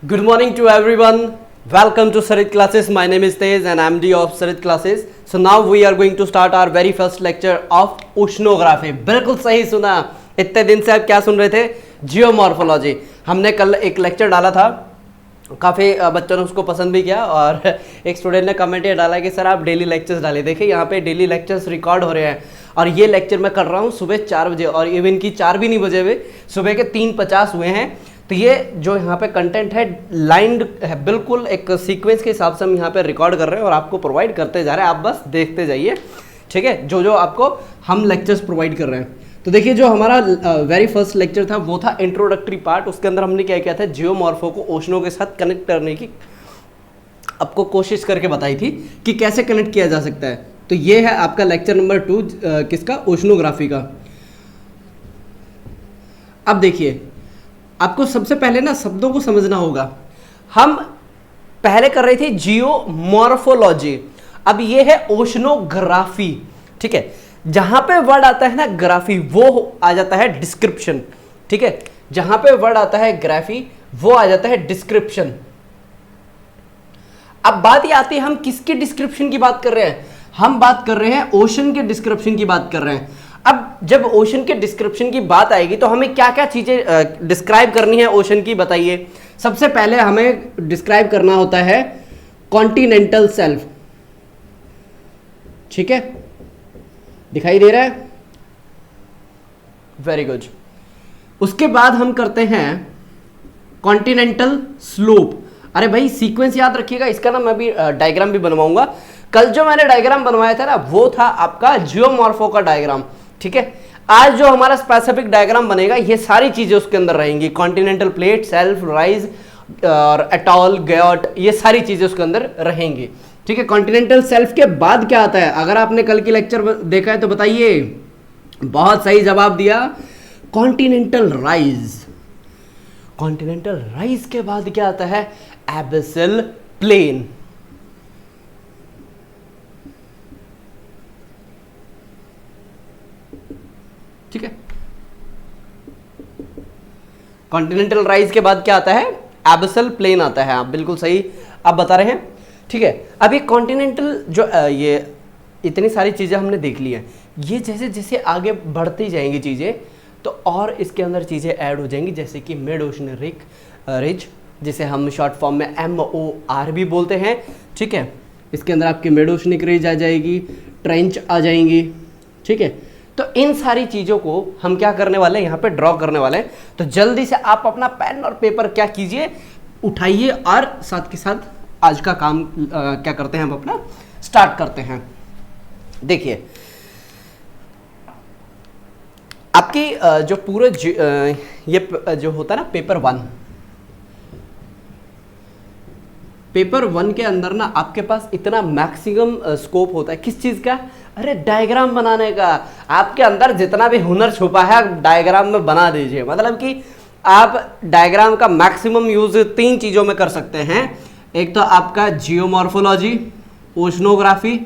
Good morning to everyone. Welcome to Sarit Classes. My name is Tej and I am MD of Sarit Classes. So now we are going to start our very first lecture of Oceanography. बिल्कुल सही सुना. इतने दिन से आप क्या सुन रहे थे? जियोमॉर्फोलॉजी. हमने कल एक लेक्चर डाला था, काफ़ी बच्चों ने उसको पसंद भी किया और एक स्टूडेंट ने कमेंट ये डाला कि सर आप डेली लेक्चर्स डालें. देखिए यहाँ पे डेली लेक्चर्स रिकॉर्ड हो रहे हैं और ये लेक्चर मैं कर रहा हूँ सुबह 4 बजे और इवन की 4 भी नहीं बजे हुए, सुबह के 3:50 हुए हैं. तो ये जो यहाँ पे कंटेंट है लाइंड है, बिल्कुल एक सीक्वेंस के हिसाब से हम यहाँ पे रिकॉर्ड कर रहे हैं और आपको प्रोवाइड करते जा रहे हैं. आप बस देखते जाइए, ठीक है, जो जो आपको हम लेक्चर्स प्रोवाइड कर रहे हैं. तो देखिए जो हमारा वेरी फर्स्ट लेक्चर था वो था इंट्रोडक्टरी पार्ट. उसके अंदर हमने क्या किया था, जियोमॉर्फो को ओशनों के साथ कनेक्ट करने की आपको कोशिश करके बताई थी कि कैसे कनेक्ट किया जा सकता है. तो ये है आपका लेक्चर नंबर 2 किसका, ओशनोग्राफी का. अब देखिए आपको सबसे पहले ना शब्दों को समझना होगा. हम पहले कर रहे थे जियोमॉर्फोलॉजी, अब ये है ओशनोग्राफी. ठीक है, जहां पे वर्ड आता है ना ग्राफी वो आ जाता है डिस्क्रिप्शन. ठीक है, जहां पे वर्ड आता है ग्राफी वो आ जाता है डिस्क्रिप्शन. अब बात ये आती है हम किसकी डिस्क्रिप्शन की बात कर रहे हैं, हम बात कर रहे हैं ओशन के डिस्क्रिप्शन की बात कर रहे हैं. अब जब ओशन के डिस्क्रिप्शन की बात आएगी तो हमें क्या क्या चीजें डिस्क्राइब करनी है ओशन की, बताइए. सबसे पहले हमें डिस्क्राइब करना होता है कॉन्टिनेंटल शेल्फ. ठीक है, दिखाई दे रहा है, वेरी गुड. उसके बाद हम करते हैं कॉन्टिनेंटल स्लोप. अरे भाई सीक्वेंस याद रखिएगा, इसका ना मैं भी डायग्राम भी बनवाऊंगा. कल जो मैंने डायग्राम बनवाया था ना वो था आपका जियोमॉर्फो का डायग्राम. ठीक है, आज जो हमारा स्पेसिफिक डायग्राम बनेगा ये सारी चीजें उसके अंदर रहेंगी. कॉन्टिनेंटल प्लेट, सेल्फ, राइज और एटॉल, गैट, ये सारी चीजें उसके अंदर रहेंगी. ठीक है, कॉन्टिनेंटल शेल्फ के बाद क्या आता है, अगर आपने कल की लेक्चर देखा है तो बताइए. बहुत सही जवाब दिया, कॉन्टिनेंटल राइज. कॉन्टिनेंटल राइज के बाद क्या आता है, एबिसल प्लेन. ठीक है, कॉन्टिनेंटल राइज के बाद क्या आता है, एबिसल प्लेन आता है. आप बिल्कुल सही आप बता रहे हैं. ठीक है, अब ये कॉन्टिनेंटल जो ये इतनी सारी चीज़ें हमने देख ली हैं, ये जैसे जैसे आगे बढ़ती जाएंगी चीज़ें तो और इसके अंदर चीज़ें ऐड हो जाएंगी, जैसे कि मिड ओशनिक रिज, जिसे हम शॉर्ट फॉर्म में MOR भी बोलते हैं. ठीक है, इसके अंदर आपकी मिड ओशनिक रिज आ जाएगी, ट्रेंच आ जाएंगी. ठीक है, तो इन सारी चीज़ों को हम क्या करने वाले हैं, यहाँ पे ड्रॉ करने वाले हैं. तो जल्दी से आप अपना पेन और पेपर क्या कीजिए, उठाइए और साथ के साथ आज का काम क्या करते हैं, हम अपना स्टार्ट करते हैं. देखिए आपकी जो पूरे ये जो होता है ना पेपर वन के अंदर ना आपके पास इतना मैक्सिमम स्कोप होता है किस चीज़ का, अरे डायग्राम बनाने का. आपके अंदर जितना भी हुनर छुपा है डायग्राम में बना दीजिए. मतलब कि आप डायग्राम का मैक्सिमम यूज 3 चीज़ों में कर सकते हैं. एक तो आपका जियोमॉर्फोलॉजी, ओशनोग्राफी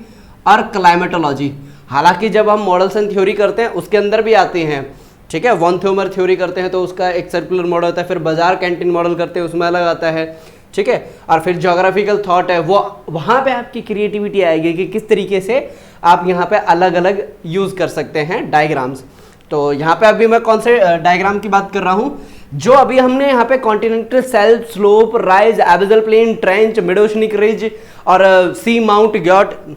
और क्लाइमेटोलॉजी. हालांकि जब हम मॉडल्स एंड थ्योरी करते हैं उसके अंदर भी आते हैं. ठीक है, वॉन थ्योमर थ्योरी करते हैं तो उसका एक सर्कुलर मॉडल होता है, फिर बाजार कैंटीन मॉडल करते हैं उसमें अलग आता है. ठीक है, और फिर ज्योग्राफिकल थॉट है, वो वहाँ पे आपकी क्रिएटिविटी आएगी कि किस तरीके से आप यहाँ पे अलग अलग यूज़ कर सकते हैं डायग्राम्स. तो यहाँ पे अभी मैं कौन से डायग्राम की बात कर रहा हूँ, जो अभी हमने यहाँ पे continental shelf, slope, rise, abyssal plain, trench, mid oceanic ridge और सी माउंट, गैट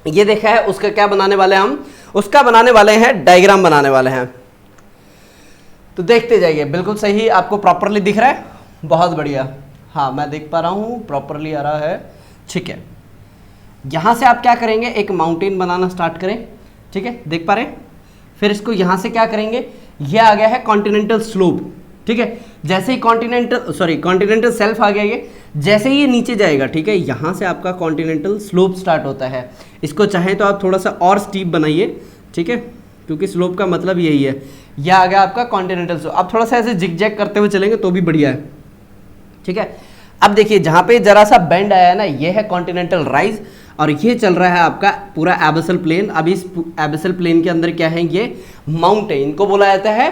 ये देखा है, उसका क्या बनाने वाले हैं हम, उसका बनाने वाले हैं डायग्राम बनाने वाले हैं. तो देखते जाइए, बिल्कुल सही, आपको प्रॉपरली दिख रहा है, बहुत बढ़िया. हाँ मैं देख पा रहा हूँ, प्रॉपरली आ रहा है. ठीक है, यहाँ से आप क्या करेंगे, एक माउंटेन बनाना स्टार्ट करें. ठीक है, देख पा रहे हैं. फिर इसको यहाँ से क्या करेंगे, ये आ गया है कॉन्टिनेंटल स्लोप. ठीक है, जैसे ही कॉन्टिनेंटल शेल्फ आ गया, ये जैसे ही ये नीचे जाएगा, ठीक है, यहाँ से आपका कॉन्टिनेंटल स्लोप स्टार्ट होता है. इसको चाहें तो आप थोड़ा सा और स्टीप बनाइए. ठीक है, क्योंकि स्लोप का मतलब यही है. यह आ गया आपका कॉन्टिनेंटल स्लोप. आप थोड़ा सा ऐसे जिग-जैग करते हुए चलेंगे तो भी बढ़िया है. ठीक है, अब देखिए जहाँ पे जरा सा बेंड आया है ना, ये है कॉन्टिनेंटल राइज और ये चल रहा है आपका पूरा एबिसल प्लेन. अब इस एबिसल प्लेन के अंदर क्या है, ये माउंटेन को बोला जाता है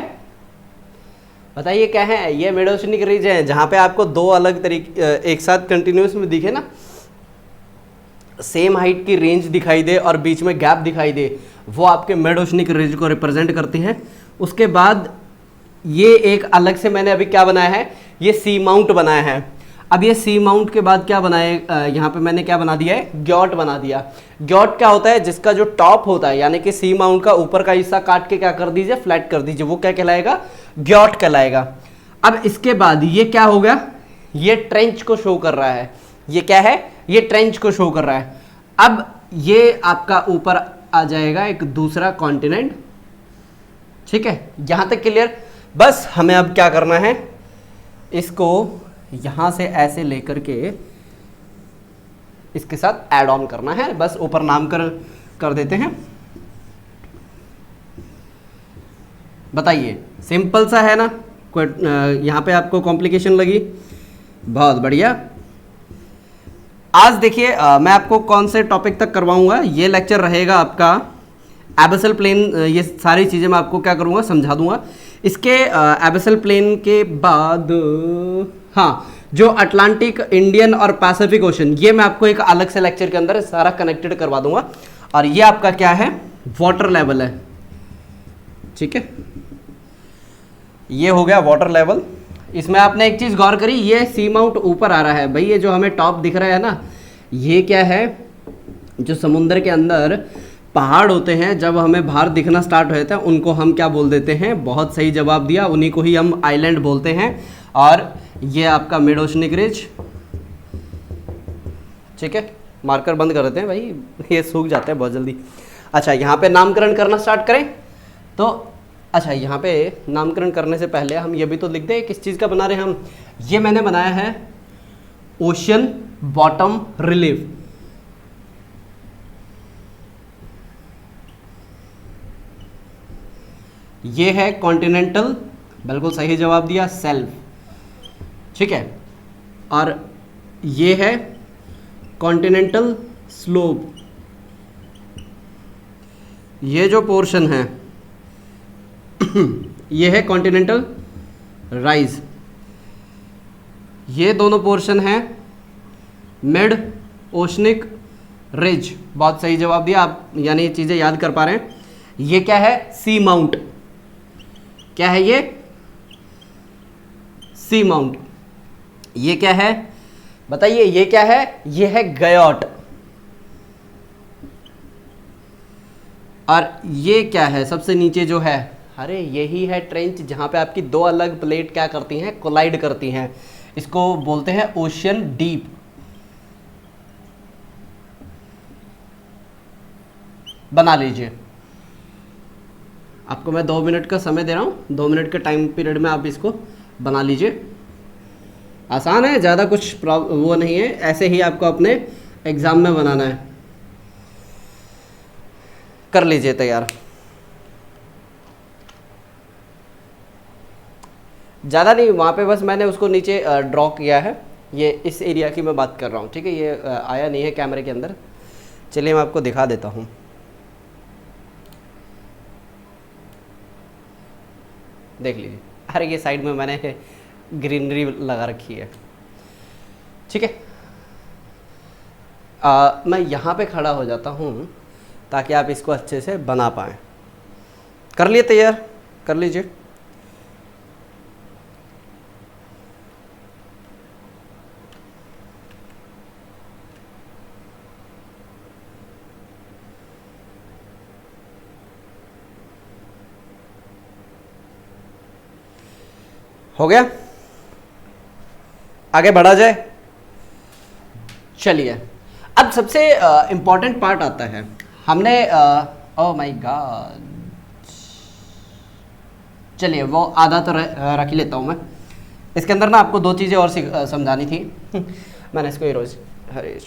बताइए क्या है ये? मेडोसनिक रिज है, जहाँ पे आपको दो अलग तरीके एक साथ कंटिन्यूस में दिखे ना, सेम हाइट की रेंज दिखाई दे और बीच में गैप दिखाई दे, वो आपके मेडोसनिक रिज को रिप्रेजेंट करती हैं। उसके बाद ये एक अलग से मैंने अभी क्या बनाया है, ये सी माउंट बनाया है। अब ये सी माउंट के बाद क्या बनाया, यहाँ पे मैंने क्या बना दिया है, ग्योट बना दिया। ग्योट क्या होता है, जिसका जो टॉप होता है, यानी कि सी माउंट का ऊपर का हिस्सा काट के क्या कर दीजिए, फ्लैट कर दीजिए, वो क्या कहलाएगा, ग्योट कहलाएगा। अब इसके बाद ये क्या हो गया, ये ट्रेंच को शो कर रहा है। ये क्या है, ये ट्रेंच को शो कर रहा है। अब ये आपका ऊपर आ जाएगा एक दूसरा कॉन्टिनेंट, ठीक है, यहां तक क्लियर। बस हमें अब क्या करना है, इसको यहां से ऐसे लेकर के इसके साथ ऐड ऑन करना है, बस ऊपर नामकरण कर देते हैं। बताइए सिंपल सा है ना, कोई यहां पे आपको कॉम्प्लिकेशन लगी? बहुत बढ़िया। आज देखिए मैं आपको कौन से टॉपिक तक करवाऊंगा, ये लेक्चर रहेगा आपका एबेसल प्लेन, ये सारी चीज़ें मैं आपको क्या करूंगा, समझा दूंगा। इसके एबेसल प्लेन के बाद हाँ, जो अटलांटिक, इंडियन और पैसिफिक ओशन, ये मैं आपको एक अलग से लेक्चर के अंदर सारा कनेक्टेड करवा दूंगा। और ये आपका क्या है, वाटर लेवल है, ठीक है, ये हो गया वाटर लेवल। इसमें आपने एक चीज़ गौर करी, ये सी माउंट ऊपर आ रहा है भाई, ये जो हमें टॉप दिख रहा है ना, ये क्या है, जो समुद्र के अंदर पहाड़ होते हैं, जब हमें बाहर दिखना स्टार्ट हो जाता है, उनको हम क्या बोल देते हैं, बहुत सही जवाब दिया, उन्हीं को ही हम आइलैंड बोलते हैं। और ये आपका मिड ओशनिक रिज, ठीक है, मार्कर बंद कर देते हैं भाई, ये सूख जाते हैं बहुत जल्दी। अच्छा, यहाँ पे नामकरण करना स्टार्ट करें तो अच्छा, यहाँ पे नामकरण करने से पहले हम ये भी तो लिख दें किस चीज़ का बना रहे हैं हम। ये मैंने बनाया है ओशन बॉटम रिलीफ। ये है कॉन्टिनेंटल, बिल्कुल सही जवाब दिया, सेल्फ, ठीक है। और ये है कॉन्टिनेंटल स्लोप, ये जो पोर्शन है ये है कॉन्टिनेंटल राइज। ये दोनों पोर्शन हैं मिड ओशनिक रिज। बहुत सही जवाब दिया आप, यानी चीज़ें याद कर पा रहे हैं। ये क्या है, सी माउंट, क्या है ये, सी माउंट। ये क्या है बताइए, ये क्या है, ये है गयोट। और ये क्या है सबसे नीचे जो है, अरे यही है ट्रेंच, जहां पे आपकी दो अलग प्लेट क्या करती हैं, कोलाइड करती हैं। इसको बोलते हैं ओशियन डीप। बना लीजिए, आपको मैं 2 मिनट का समय दे रहा हूं, 2 मिनट के टाइम पीरियड में आप इसको बना लीजिए। आसान है, ज़्यादा कुछ वो नहीं है, ऐसे ही आपको अपने एग्जाम में बनाना है। कर लीजिए तैयार। ज़्यादा नहीं, वहाँ पे बस मैंने उसको नीचे ड्रॉ किया है, ये इस एरिया की मैं बात कर रहा हूँ, ठीक है। ये आया नहीं है कैमरे के अंदर, चलिए मैं आपको दिखा देता हूँ। देख लीजिए, अरे ये साइड में मैंने ग्रीनरी लगा रखी है, ठीक है। मैं यहाँ पे खड़ा हो जाता हूँ ताकि आप इसको अच्छे से बना पाएँ। कर लिए तैयार, कर लीजिए। हो गया, आगे बढ़ा जाए। चलिए, अब सबसे इंपॉर्टेंट पार्ट आता है। हमने ओह माय गॉड, चलिए वो आधा तो रख ही लेता हूँ मैं। इसके अंदर ना आपको 2 चीज़ें और समझानी थी मैंने इसको रोज, अरे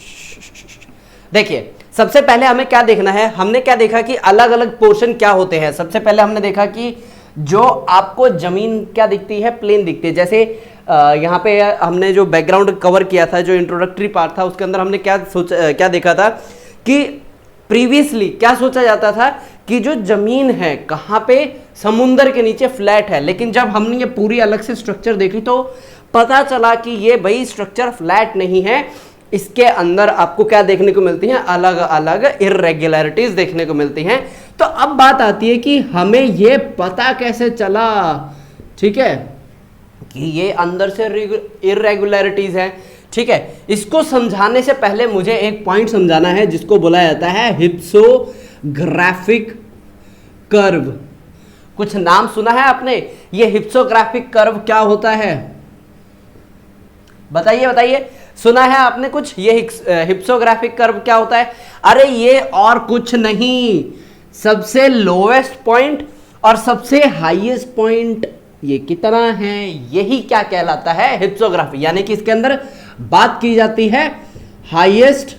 देखिए, सबसे पहले हमें क्या देखना है, हमने क्या देखा कि अलग अलग पोर्शन क्या होते हैं। सबसे पहले हमने देखा कि जो आपको जमीन क्या दिखती है, प्लेन दिखती है। जैसे यहाँ पे हमने जो बैकग्राउंड कवर किया था, जो इंट्रोडक्टरी पार्ट था, उसके अंदर हमने क्या देखा था कि प्रीवियसली क्या सोचा जाता था कि जो जमीन है कहाँ पे, समुंदर के नीचे फ्लैट है। लेकिन जब हमने ये पूरी अलग से स्ट्रक्चर देखी तो पता चला कि ये भाई स्ट्रक्चर फ्लैट नहीं है, इसके अंदर आपको क्या देखने को मिलती हैं, अलग अलग इर्रेगुलरिटीज देखने को मिलती हैं। तो अब बात आती है कि हमें ये पता कैसे चला, ठीक है, कि ये अंदर से इर्रेगुलरिटीज है। ठीक है, इसको समझाने से पहले मुझे एक पॉइंट समझाना है जिसको बोला जाता है हिप्सोग्राफिक कर्व। कुछ नाम सुना है आपने? ये हिप्सोग्राफिक कर्व क्या होता है, बताइए बताइए, सुना है आपने कुछ? ये हिप्सोग्राफिक कर्व क्या होता है? अरे ये और कुछ नहीं, सबसे लोवेस्ट पॉइंट और सबसे हाईएस्ट पॉइंट ये कितना है, यही क्या कहलाता है, हिप्सोग्राफी। यानी कि इसके अंदर बात की जाती है हाईएस्ट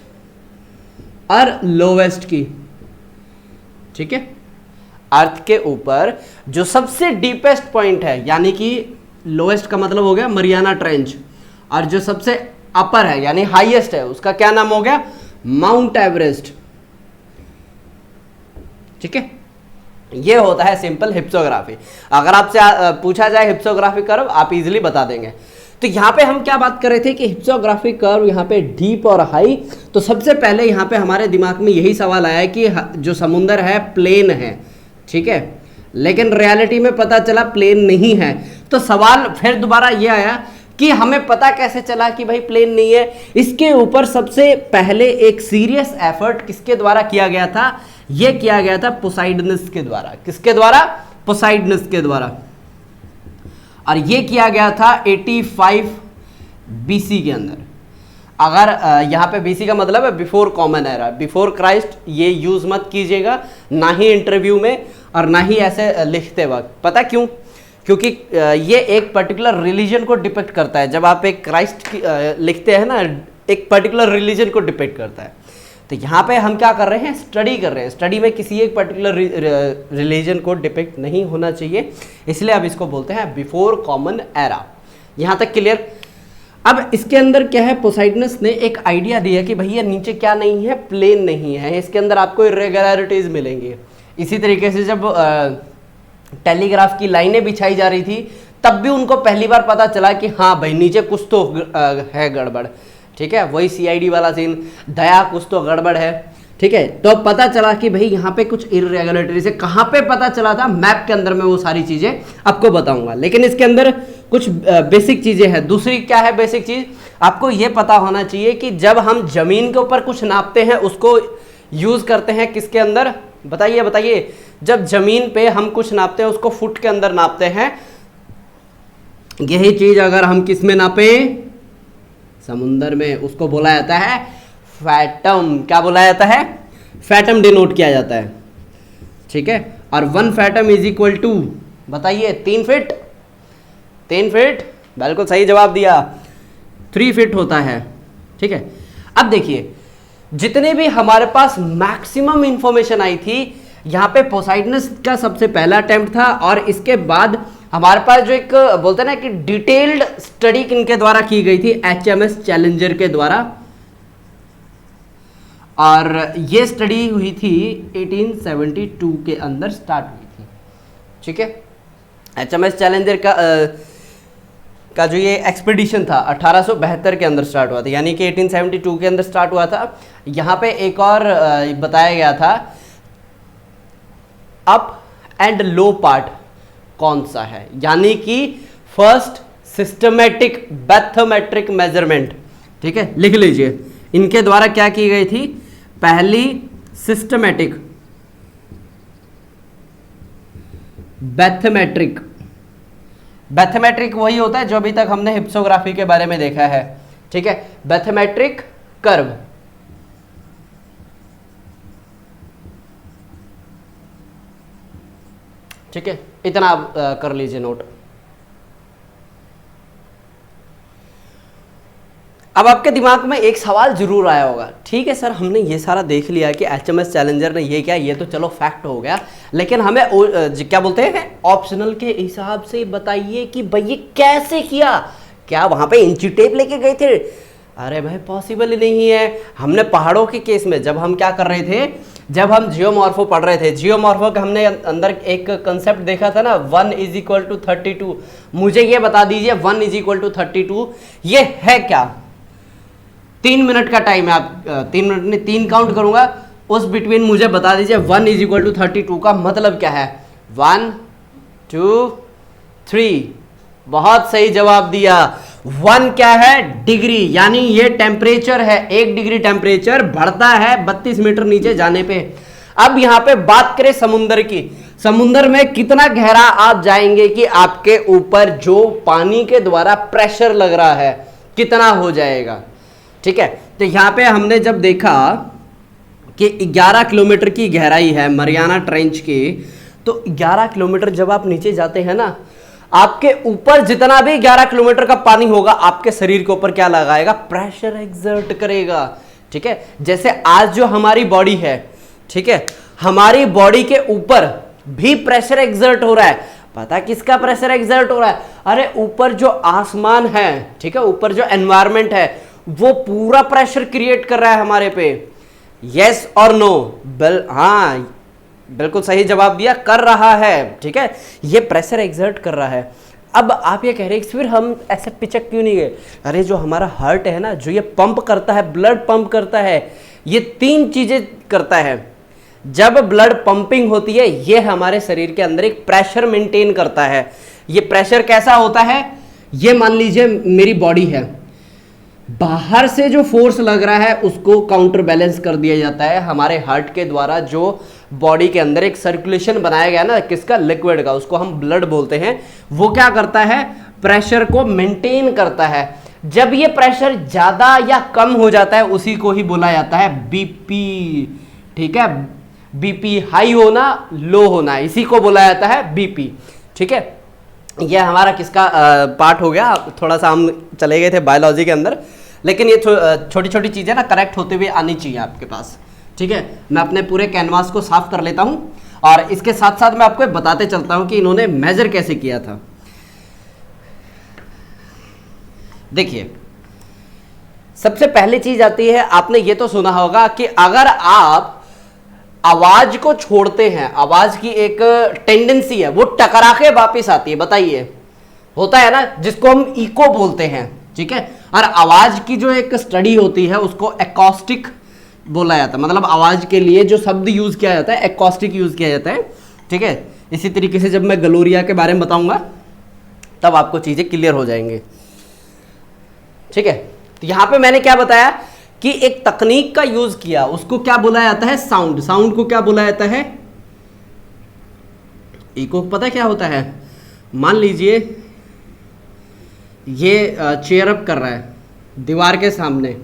और लोवेस्ट की। ठीक है, अर्थ के ऊपर जो सबसे डीपेस्ट पॉइंट है, यानी कि लोवेस्ट का मतलब हो गया मरियाना ट्रेंच, और जो सबसे अपर है यानी हाईएस्ट है, उसका क्या नाम हो गया, माउंट एवरेस्ट। ठीक है, ये होता है सिंपल हिप्सोग्राफी। अगर आपसे पूछा जाए हिप्सोग्राफी कर्व, आप इजीली बता देंगे। तो यहां पे हम क्या बात कर रहे थे कि हिप्सोग्राफी कर्व यहां पे डीप और हाई। तो सबसे पहले यहां पे हमारे दिमाग में यही सवाल आया कि जो समुंदर है प्लेन है, ठीक है, लेकिन रियलिटी में पता चला प्लेन नहीं है। तो सवाल फिर दोबारा ये आया कि हमें पता कैसे चला कि भाई प्लेन नहीं है। इसके ऊपर सबसे पहले एक सीरियस एफर्ट किसके द्वारा किया गया था, यह किया गया था पोसाइडनस के द्वारा। किसके द्वारा? पोसाइडनस के द्वारा। और यह किया गया था 85 बीसी के अंदर। अगर यहां पे बीसी का मतलब है before common era, before Christ, ये यूज मत कीजिएगा, ना ही इंटरव्यू में और ना ही ऐसे लिखते वक्त। पता क्यों? क्योंकि ये एक पर्टिकुलर रिलीजन को डिपेक्ट करता है। जब आप एक क्राइस्ट लिखते हैं ना, एक पर्टिकुलर रिलीजन को डिपेक्ट करता है। तो यहाँ पे हम क्या कर रहे हैं, स्टडी कर रहे हैं। स्टडी में किसी एक पर्टिकुलर रिलीजन को डिपेक्ट नहीं होना चाहिए, इसलिए अब इसको बोलते हैं बिफोर कॉमन एरा। यहाँ तक क्लियर? अब इसके अंदर क्या है, पोसाइडनस ने एक आइडिया दिया कि भैया नीचे क्या नहीं है, प्लेन नहीं है, इसके अंदर आपको इरेगुलरिटीज मिलेंगी। इसी तरीके से जब टेलीग्राफ की लाइनें बिछाई जा रही थी, तब भी उनको पहली बार पता चला कि हाँ भाई नीचे कुछ तो है गड़बड़। ठीक है, वही सीआईडी वाला सीन, दया कुछ तो गड़बड़ है। ठीक है, तो पता चला कि भाई यहाँ पे कुछ इरेगुलरिटीज है। कहाँ पे पता चला था? मैप के अंदर मैं वो सारी चीजें आपको बताऊंगा, लेकिन इसके अंदर कुछ बेसिक चीजें हैं। दूसरी क्या है बेसिक चीज? आपको ये पता होना चाहिए कि जब हम जमीन के ऊपर कुछ नापते हैं, उसको यूज करते हैं किसके अंदर, बताइए बताइए। जब जमीन पे हम कुछ नापते हैं, उसको फुट के अंदर नापते हैं। यही चीज अगर हम किस में नापें, समुंदर में, उसको बोला जाता है फैटम। क्या बोला जाता है? फैटम डिनोट किया जाता है। ठीक है, और 1 फैटम इज इक्वल टू, बताइए, 3 फीट। 3 फीट, बिल्कुल सही जवाब दिया, 3 फीट होता है। ठीक है, अब देखिए जितने भी हमारे पास मैक्सिमम इंफॉर्मेशन आई थी, यहाँ पे पोसाइडनस का सबसे पहला अटेम्प्ट था, और इसके बाद हमारे पास जो एक बोलते हैं ना कि डिटेल्ड स्टडी किनके द्वारा की गई थी, HMS चैलेंजर के द्वारा। और ये स्टडी हुई थी 1872 के अंदर स्टार्ट हुई थी। ठीक है, HMS चैलेंजर का जो ये एक्सपीडिशन था 1872 के अंदर स्टार्ट हुआ था, यानी कि 1872 के अंदर स्टार्ट हुआ था। यहाँ पे एक और बताया गया था, अप एंड लो पार्ट कौन सा है, यानी कि फर्स्ट सिस्टमेटिक बैथोमेट्रिक मेजरमेंट। ठीक है, लिख लीजिए, इनके द्वारा क्या की गई थी, पहली सिस्टमेटिक बैथोमेट्रिक। बैथोमेट्रिक वही होता है जो अभी तक हमने हिप्सोग्राफी के बारे में देखा है। ठीक है, बैथोमेट्रिक कर्व। ठीक है, इतना आप कर लीजिए नोट। अब आपके दिमाग में एक सवाल जरूर आया होगा, ठीक है सर हमने ये सारा देख लिया कि HMS चैलेंजर ने ये क्या, ये तो चलो फैक्ट हो गया, लेकिन हमें क्या बोलते हैं ऑप्शनल के हिसाब से बताइए कि भाई ये कैसे किया, क्या वहां पे इंची टेप लेके गए थे? अरे भाई पॉसिबल ही नहीं है। हमने पहाड़ों के केस में जब हम क्या कर रहे थे, जब हम जियोमॉर्फो पढ़ रहे थे, जियोमॉर्फो का हमने अंदर एक कंसेप्ट देखा था ना, 1 = 32। मुझे ये बता दीजिए 1 = 32 ये है क्या? 3 मिनट का टाइम है, आप 3 मिनट में 3 काउंट करूंगा, उस बिटवीन मुझे बता दीजिए 1 = 32 का मतलब क्या है? 1 2 3। बहुत सही जवाब दिया। 1 क्या है? डिग्री, यानी ये टेम्परेचर है, 1 डिग्री टेम्परेचर बढ़ता है 32 मीटर नीचे जाने पे। अब यहां पे बात करें समुंदर की, समुंदर में कितना गहरा आप जाएंगे कि आपके ऊपर जो पानी के द्वारा प्रेशर लग रहा है कितना हो जाएगा। ठीक है, तो यहां पे हमने जब देखा कि 11 किलोमीटर की गहराई है मरियाना ट्रेंच की, तो 11 किलोमीटर जब आप नीचे जाते हैं ना, आपके ऊपर जितना भी 11 किलोमीटर का पानी होगा आपके शरीर के ऊपर क्या लगाएगा? प्रेशर एक्सर्ट करेगा। ठीक है, जैसे आज जो हमारी बॉडी है, ठीक है, हमारी बॉडी के ऊपर भी प्रेशर एक्सर्ट हो रहा है। पता किसका प्रेशर एक्सर्ट हो रहा है? अरे ऊपर जो आसमान है, ठीक है, ऊपर जो एनवायरमेंट है वो पूरा प्रेशर क्रिएट कर रहा है हमारे पे। यस और नो? हाँ, बिल्कुल सही जवाब दिया, कर रहा है। ठीक है, ये प्रेशर एक्सर्ट कर रहा है। अब आप ये कह रहे हैं फिर हम ऐसे पिचक क्यों नहीं गए? अरे जो हमारा हार्ट है ना, जो ये पंप करता है, ब्लड पंप करता है, ये 3 चीजें करता है। जब ब्लड पंपिंग होती है ये हमारे शरीर के अंदर एक प्रेशर मेंटेन करता है। ये प्रेशर कैसा होता है? ये मान लीजिए मेरी बॉडी है, बाहर से जो फोर्स लग रहा है उसको काउंटर बैलेंस कर दिया जाता है हमारे हार्ट के द्वारा। जो बॉडी के अंदर एक सर्कुलेशन बनाया गया ना, किसका? लिक्विड का, उसको हम ब्लड बोलते हैं। वो क्या करता है? प्रेशर को मेंटेन करता है। जब ये प्रेशर ज्यादा या कम हो जाता है उसी को ही बोला जाता है बीपी। ठीक है, बीपी हाई होना, लो होना, इसी को बोला जाता है बीपी। ठीक है, ये हमारा किसका पार्ट हो गया? थोड़ा सा हम चले गए थे बायोलॉजी के अंदर, लेकिन ये छोटी छोटी चीजें ना करेक्ट होते हुए आनी चाहिए आपके पास। ठीक है, मैं अपने पूरे कैनवास को साफ कर लेता हूं और इसके साथ साथ मैं आपको बताते चलता हूं कि इन्होंने मेजर कैसे किया था। देखिए, सबसे पहली चीज आती है, आपने ये तो सुना होगा कि अगर आप आवाज को छोड़ते हैं, आवाज की एक टेंडेंसी है वो टकरा के वापिस आती है। बताइए, होता है ना, जिसको हम इको बोलते हैं। ठीक है, और आवाज की जो एक स्टडी होती है उसको एकॉस्टिक बोला जाता है। मतलब आवाज के लिए जो शब्द यूज किया जाता है एकॉस्टिक यूज किया जाता है। ठीक है, इसी तरीके से जब मैं गलोरिया के बारे में बताऊंगा तब आपको चीजें क्लियर हो जाएंगे। ठीक है, तो यहां पे मैंने क्या बताया कि एक तकनीक का यूज किया, उसको क्या बोला जाता है? साउंड। साउंड को क्या बोला जाता है? इको। पता क्या होता है? मान लीजिए ये चेयर अप कर रहा है दीवार के सामने,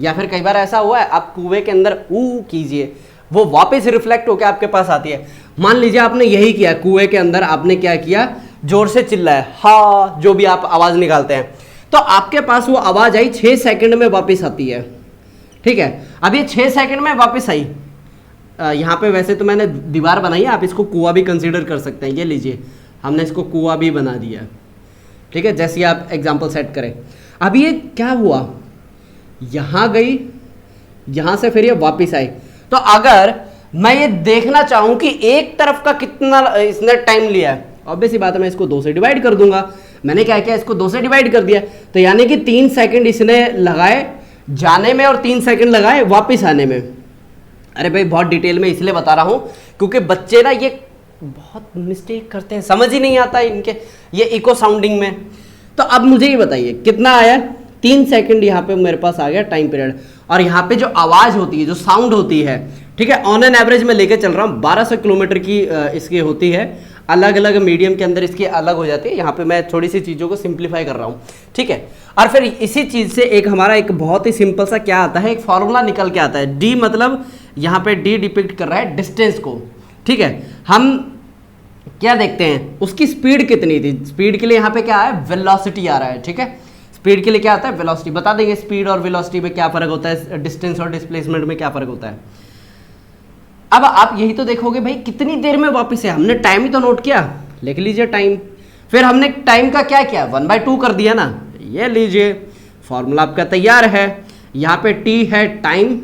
या फिर कई बार ऐसा हुआ है आप कुएं के अंदर ऊ कीजिए, वो वापस रिफ्लेक्ट होकर आपके पास आती है। मान लीजिए आपने यही किया, कुएं के अंदर आपने क्या किया? जोर से चिल्लाया, हा, जो भी आप आवाज निकालते हैं, तो आपके पास वो आवाज आई, 6 सेकंड में वापस आती है। ठीक है, अब ये 6 सेकंड में वापस आई। यहाँ पे वैसे तो मैंने दीवार बनाई है, आप इसको कुआं भी कंसीडर कर सकते हैं। ये लीजिए, हमने इसको कुआं भी बना दिया। ठीक है, जैसे आप एग्जांपल सेट करें। अब ये क्या हुआ? यहाँ गई, यहाँ से फिर ये वापस आई। तो अगर मैं ये देखना चाहूँ कि एक तरफ का कितना इसने टाइम लिया है, ऑब्वियस सी बात है मैं इसको 2 से डिवाइड कर दूंगा। मैंने क्या किया? इसको 2 से डिवाइड कर दिया, तो यानी कि 3 सेकंड इसने लगाए जाने में और 3 सेकंड लगाए वापस आने में। अरे भाई बहुत डिटेल में इसलिए बता रहा हूं क्योंकि बच्चे ना ये बहुत मिस्टेक करते हैं, समझ ही नहीं आता इनके ये इको साउंडिंग में। तो अब मुझे ये बताइए कितना आया? 3 सेकंड यहाँ पे मेरे पास आ गया टाइम पीरियड। और यहाँ पे जो आवाज होती है, जो साउंड होती है, ठीक है, ऑन एन एवरेज में लेके चल रहा हूँ 1200 किलोमीटर की इसकी होती है। अलग अलग मीडियम के अंदर इसकी अलग हो जाती है। यहाँ पे मैं थोड़ी सी चीज़ों को सिंप्लीफाई कर रहा हूँ। ठीक है, और फिर इसी चीज़ से एक हमारा एक बहुत ही सिंपल सा क्या आता है, एक फॉर्मूला निकल के आता है। डी मतलब यहाँ पे डी डिपिक्ट कर रहा है डिस्टेंस को। ठीक है, हम क्या देखते हैं? उसकी स्पीड कितनी थी। स्पीड के लिए यहाँ पे क्या है? वेलोसिटी आ रहा है। ठीक है, स्पीड के लिए क्या आता है? वेलोसिटी। बता देंगे स्पीड और वेलोसिटी में क्या फर्क होता है, डिस्टेंस और डिस्प्लेसमेंट में क्या फर्क होता है। अब आप यही तो देखोगे भाई कितनी देर में वापस है। हमने टाइम ही तो नोट किया, लिख लीजिए टाइम। फिर हमने टाइम का क्या किया? 1/2 कर दिया ना। ये लीजिए फॉर्मूला आपका तैयार है। यहाँ पे टी है टाइम,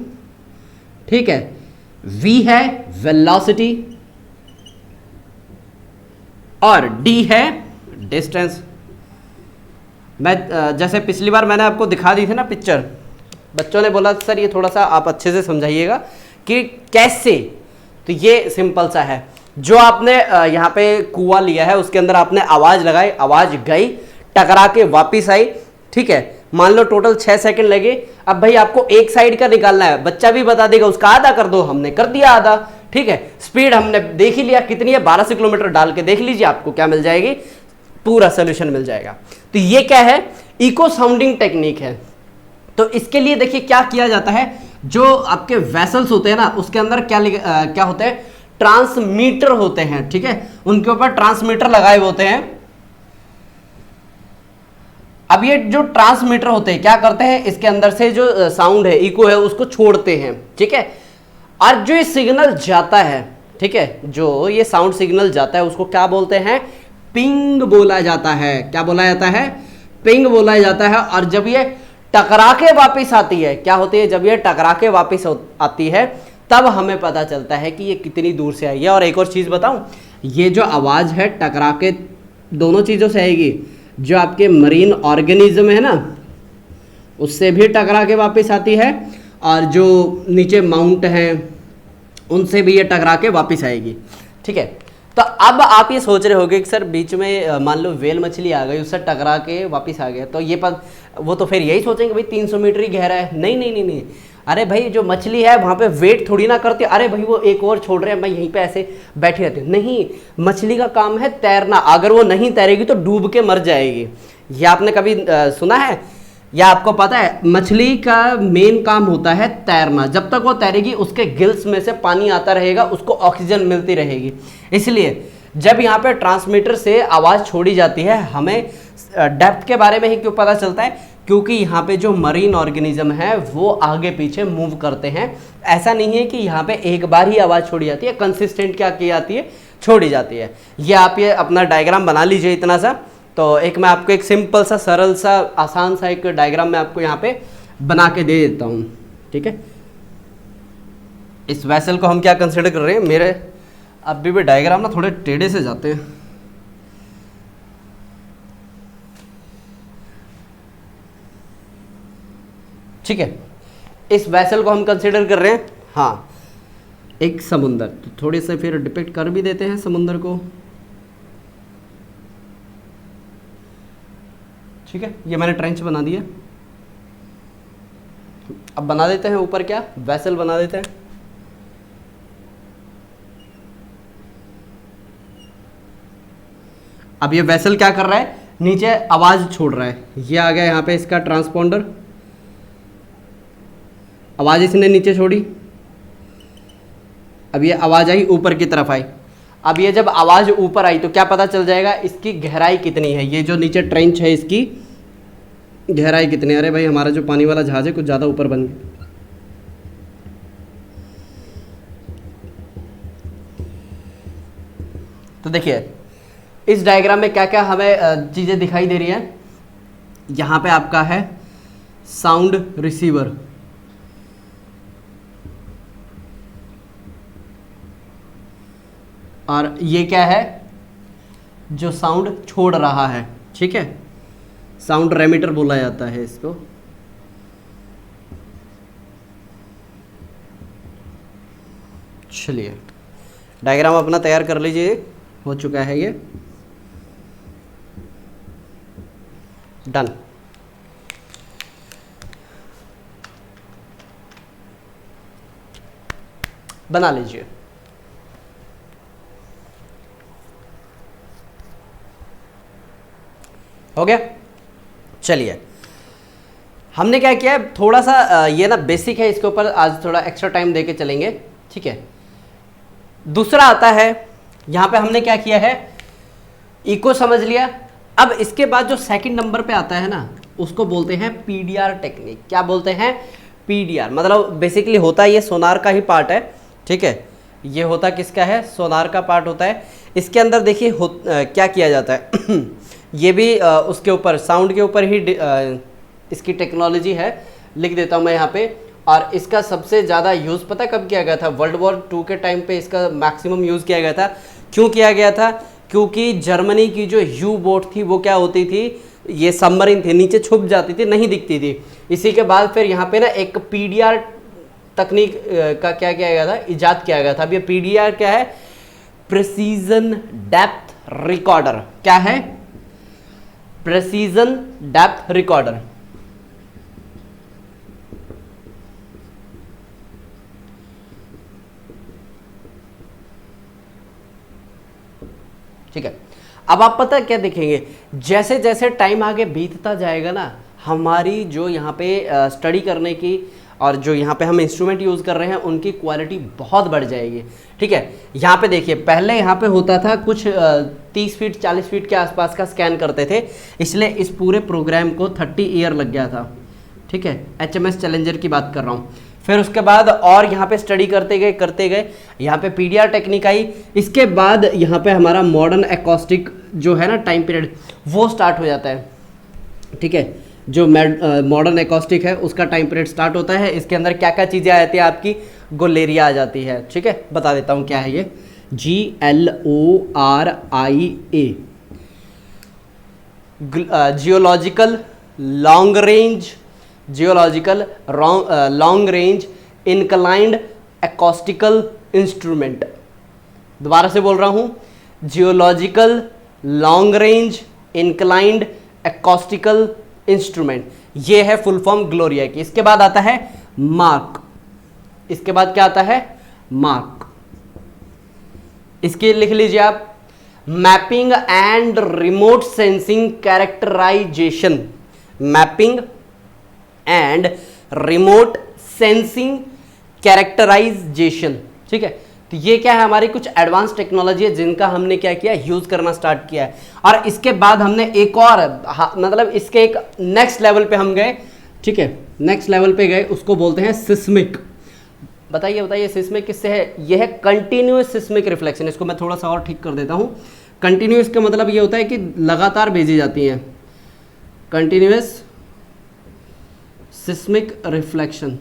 ठीक है, V है वेलोसिटी और D है डिस्टेंस। मैं जैसे पिछली बार मैंने आपको दिखा दी थी ना पिक्चर, बच्चों ने बोला सर ये थोड़ा सा आप अच्छे से समझाइएगा कि कैसे। तो ये सिंपल सा है, जो आपने यहाँ पे कुआं लिया है उसके अंदर आपने आवाज लगाई, आवाज गई, टकरा के वापिस आई, ठीक है। मान लो टोटल 6 सेकंड लगे। अब भाई आपको एक साइड का निकालना है, बच्चा भी बता देगा उसका आधा कर दो, हमने कर दिया आधा, ठीक है। स्पीड हमने देख ही लिया कितनी है, 1200 किलोमीटर डाल के देख लीजिए आपको क्या मिल जाएगी, पूरा सोल्यूशन मिल जाएगा। तो ये क्या है, इको साउंडिंग टेक्निक है। तो इसके लिए देखिए क्या किया जाता है, जो आपके वेसल्स होते हैं ना उसके अंदर क्या होते हैं, ट्रांसमीटर होते हैं, ठीक है। उनके ऊपर ट्रांसमीटर लगाए होते हैं। अब ये जो ट्रांसमीटर होते हैं क्या करते हैं, इसके अंदर से जो साउंड है, इको है, उसको छोड़ते हैं, ठीक है। और जो ये सिग्नल जाता है, ठीक है, जो ये साउंड सिग्नल जाता है उसको क्या बोलते हैं, पिंग बोला जाता है। क्या बोला जाता है, पिंग बोला जाता है। और जब ये टकरा के वापिस आती है, क्या होती है, जब ये टकरा के वापिस आती है तब हमें पता चलता है कि ये कितनी दूर से आई है। और एक और चीज बताऊं, ये जो आवाज है टकरा के दोनों चीजों से आएगी, जो आपके मरीन ऑर्गेनिज्म है ना उससे भी टकरा के वापस आती है, और जो नीचे माउंट हैं उनसे भी ये टकरा के वापस आएगी, ठीक है। तो अब आप ये सोच रहे होगे कि सर बीच में मान लो वेल मछली आ गई, उससे टकरा के वापस आ गया, तो ये वो तो फिर यही सोचेंगे भाई 300 मीटर ही गहरा है। नहीं नहीं नहीं नहीं, अरे भाई जो मछली है वहाँ पे वेट थोड़ी ना करती, अरे भाई वो एक और छोड़ रहे हैं मैं यहीं पे ऐसे बैठी रहती हूँ, नहीं। मछली का काम है तैरना, अगर वो नहीं तैरेगी तो डूब के मर जाएगी। ये आपने कभी सुना है या आपको पता है, मछली का मेन काम होता है तैरना। जब तक वो तैरेगी उसके गिल्स में से पानी आता रहेगा, उसको ऑक्सीजन मिलती रहेगी। इसलिए जब यहाँ पे ट्रांसमीटर से आवाज़ छोड़ी जाती है, हमें डेप्थ के बारे में ही क्यों पता चलता है, क्योंकि यहाँ पे जो मरीन ऑर्गेनिज्म है वो आगे पीछे मूव करते हैं। ऐसा नहीं है कि यहाँ पे एक बार ही आवाज़ छोड़ी जाती है, कंसिस्टेंट क्या की जाती है, छोड़ी जाती है। ये आप ये अपना डायग्राम बना लीजिए इतना सा। तो एक मैं आपको एक सिंपल सा सरल सा आसान सा एक डायग्राम मैं आपको यहाँ पे बना के दे देता हूँ, ठीक है। इस वेसल को हम क्या कंसिडर कर रहे हैं, मेरे अभी भी डायग्राम ना थोड़े टेढ़े से जाते हैं। ठीक है, इस वेसल को हम कंसिडर कर रहे हैं, हाँ, एक समुंदर। तो थोड़े से फिर डिपिक्ट कर भी देते हैं समुंदर को, ठीक है। ये मैंने ट्रेंच बना दिया। अब बना देते हैं ऊपर क्या, वेसल बना देते हैं। अब ये वेसल क्या कर रहा है, नीचे आवाज छोड़ रहा है। ये आ गया यहाँ पे इसका ट्रांसपोंडर, आवाज इसने नीचे छोड़ी, अब ये आवाज आई ऊपर की तरफ आई। अब ये जब आवाज ऊपर आई तो क्या पता चल जाएगा इसकी गहराई कितनी है, ये जो नीचे ट्रेंच है इसकी गहराई कितनी है। अरे भाई हमारा जो पानी वाला जहाज है कुछ ज़्यादा ऊपर बन गया। तो देखिए इस डायग्राम में क्या क्या हमें चीज़ें दिखाई दे रही हैं। यहाँ पे आपका है साउंड रिसीवर, और ये क्या है, जो साउंड छोड़ रहा है, ठीक है, साउंड रेमिटर बोला जाता है इसको। चलिए डायग्राम अपना तैयार कर लीजिए, हो चुका है ये, डन। बना लीजिए। हो गया। चलिए हमने क्या किया, थोड़ा सा ये ना बेसिक है, इसके ऊपर आज थोड़ा एक्स्ट्रा टाइम देके चलेंगे, ठीक है। दूसरा आता है, यहाँ पे हमने क्या किया है, इको समझ लिया। अब इसके बाद जो सेकंड नंबर पे आता है ना उसको बोलते हैं पीडीआर टेक्निक। क्या बोलते हैं, पीडीआर। मतलब बेसिकली होता है ये सोनार का ही पार्ट है, ठीक है। ये होता किसका है, सोनार का पार्ट होता है। इसके अंदर देखिए क्या किया जाता है ये भी उसके ऊपर साउंड के ऊपर ही इसकी टेक्नोलॉजी है। लिख देता हूँ मैं यहाँ पे, और इसका सबसे ज़्यादा यूज़ पता कब किया गया था? वर्ल्ड वॉर 2 के टाइम पे इसका मैक्सिमम यूज़ किया गया था। क्यों किया गया था? क्योंकि जर्मनी की जो यू बोट थी वो क्या होती थी, ये सबमरीन थी, नीचे छुप जाती थी, नहीं दिखती थी। इसी के बाद फिर यहाँ पे ना एक पीडीआर तकनीक का क्या किया गया था, इजाद किया गया था। अब ये पीडीआर क्या है? Precision depth recorder. क्या है? Precision depth recorder. ठीक है। अब आप पता क्या देखेंगे, जैसे जैसे टाइम आगे बीतता जाएगा ना, हमारी जो यहाँ पे स्टडी करने की और जो यहाँ पे हम इंस्ट्रूमेंट यूज़ कर रहे हैं उनकी क्वालिटी बहुत बढ़ जाएगी। ठीक है, यहाँ पे देखिए, पहले यहाँ पे होता था कुछ 30 फीट 40 फीट के आसपास का स्कैन करते थे, इसलिए इस पूरे प्रोग्राम को 30 ईयर लग गया था। ठीक है, HMS चैलेंजर की बात कर रहा हूँ। फिर उसके बाद और यहाँ पे स्टडी करते गए, यहाँ पे पीडीआर टेक्निक आई। इसके बाद यहाँ पे हमारा मॉडर्न एकॉस्टिक जो है ना टाइम पीरियड, वो स्टार्ट हो जाता है। ठीक है, जो मॉडर्न एकॉस्टिक है उसका टाइम पीरियड स्टार्ट होता है। इसके अंदर क्या क्या चीज़ें आ जाती है आपकी? गोलेरिया आ जाती है। ठीक है, बता देता हूँ क्या है ये, GLORIA, geological long range inclined acoustical instrument. दोबारा से बोल रहा हूँ, geological long range inclined acoustical instrument, ये है फुल फॉर्म ग्लोरिया की। इसके बाद आता है मार्क। इसके बाद क्या आता है? मार्क। इसके लिख लीजिए आप, mapping and remote sensing characterization. Mapping and remote sensing characterization. ठीक है, तो ये क्या है? हमारी कुछ एडवांस टेक्नोलॉजी है जिनका हमने क्या किया, यूज करना स्टार्ट किया है। और इसके बाद हमने एक और मतलब इसके एक नेक्स्ट लेवल पे हम गए। ठीक है, नेक्स्ट लेवल पे गए, उसको बोलते हैं सिस्मिक। बताइए सिस्मिक किससे है? ये है कंटिन्यूअस सिस्मिक रिफ्लेक्शन। इसको मैं थोड़ा सा और ठीक कर देता हूँ। कंटिन्यूअस का मतलब ये होता है कि लगातार भेजी जाती है, कंटिन्यूअस सिस्मिक रिफ्लेक्शन।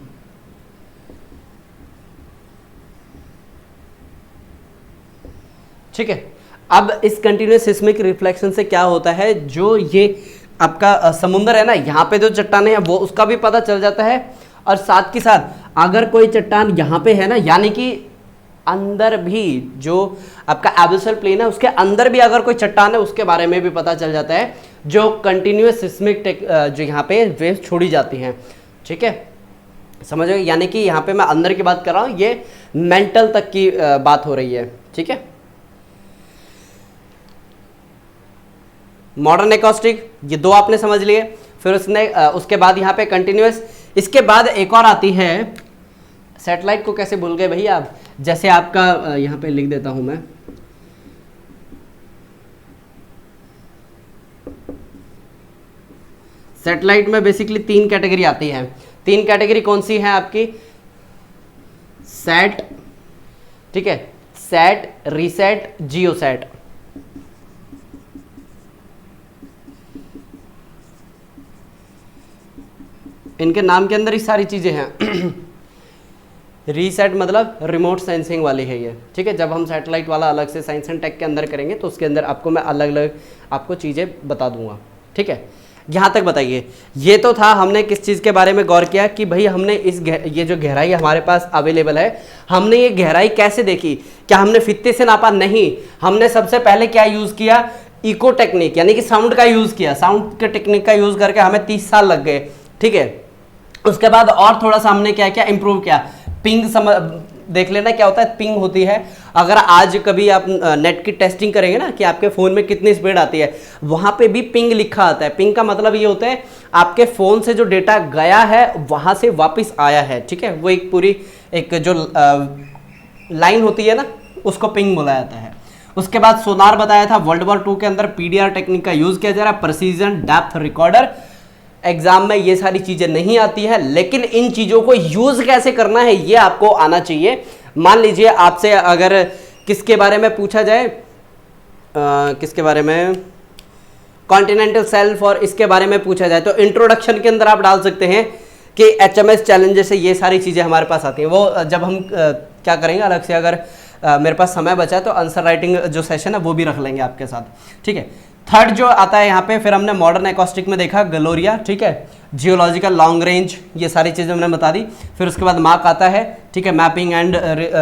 ठीक है, अब इस कंटिन्यूअस सिस्मिक रिफ्लेक्शन से क्या होता है, जो ये आपका समुद्र है ना, यहाँ पे जो चट्टाने हैं वो उसका भी पता चल जाता है। और साथ के साथ अगर कोई चट्टान यहाँ पे है ना, यानी कि अंदर भी जो आपका एबिसल प्लेन है उसके अंदर भी अगर कोई चट्टान है उसके बारे में भी पता चल जाता है, जो कंटिन्यूअस सिस्मिक जो यहाँ पे वेव छोड़ी जाती हैं। ठीक है, समझ गए? यानी कि यहाँ पे मैं अंदर की बात कर रहा हूँ, ये मेंटल तक की बात हो रही है। ठीक है, मॉडर्न एकॉस्टिक, ये दो आपने समझ लिए। फिर उसके बाद यहाँ पे कंटिन्यूअस। इसके बाद एक और आती है, सैटेलाइट को कैसे भूल गए भैया आप? जैसे आपका यहाँ पे लिख देता हूँ मैं, सैटेलाइट में बेसिकली 3 कैटेगरी आती है। 3 कैटेगरी कौन सी है आपकी? सैट, ठीक है, सैट, रीसैट, जियोसैट। इनके नाम के अंदर ही सारी चीज़ें हैं। रीसेट मतलब रिमोट सेंसिंग वाली है ये। ठीक है, जब हम सैटेलाइट वाला अलग से साइंस एंड टेक के अंदर करेंगे तो उसके अंदर आपको मैं अलग अलग आपको चीज़ें बता दूंगा। ठीक है, यहाँ तक बताइए। ये तो था, हमने किस चीज़ के बारे में गौर किया कि भाई हमने ये जो गहराई हमारे पास अवेलेबल है, हमने ये गहराई कैसे देखी? क्या हमने फित्ते से नापा? नहीं, हमने सबसे पहले क्या यूज़ किया? इको टेक्निक, यानी कि साउंड का यूज़ किया। साउंड के टेक्निक का यूज़ करके हमें 30 साल लग गए। ठीक है, उसके बाद और थोड़ा सा हमने क्या किया? इंप्रूव किया। पिंग देख लेना क्या होता है, पिंग होती है। अगर आज कभी आप नेट की टेस्टिंग करेंगे ना कि आपके फ़ोन में कितनी स्पीड आती है, वहाँ पे भी पिंग लिखा आता है। पिंग का मतलब ये होता है आपके फ़ोन से जो डेटा गया है वहाँ से वापस आया है। ठीक है, वो एक पूरी एक जो लाइन होती है ना, उसको पिंग बोला जाता है। उसके बाद सोनार बताया था, वर्ल्ड वॉर 2 के अंदर पीडीआर टेक्निक का यूज़ किया जा रहा है, प्रेसिजन डेप्थ रिकॉर्डर। एग्जाम में ये सारी चीज़ें नहीं आती है, लेकिन इन चीज़ों को यूज़ कैसे करना है ये आपको आना चाहिए। मान लीजिए आपसे अगर किसके बारे में पूछा जाए, किसके बारे में, कॉन्टिनेंटल शेल्फ और इसके बारे में पूछा जाए, तो इंट्रोडक्शन के अंदर आप डाल सकते हैं कि HMS चैलेंजेस है, ये सारी चीज़ें हमारे पास आती हैं। वो जब हम क्या करेंगे अलग से, अगर मेरे पास समय बचा तो आंसर राइटिंग जो सेशन है वो भी रख लेंगे आपके साथ, ठीक है। थर्ड जो आता है यहाँ पे, फिर हमने मॉडर्न एकॉस्टिक में देखा ग्लोरिया, ठीक है, जियोलॉजिकल लॉन्ग रेंज, ये सारी चीज़ें हमने बता दी। फिर उसके बाद मार्क आता है, ठीक है, mapping and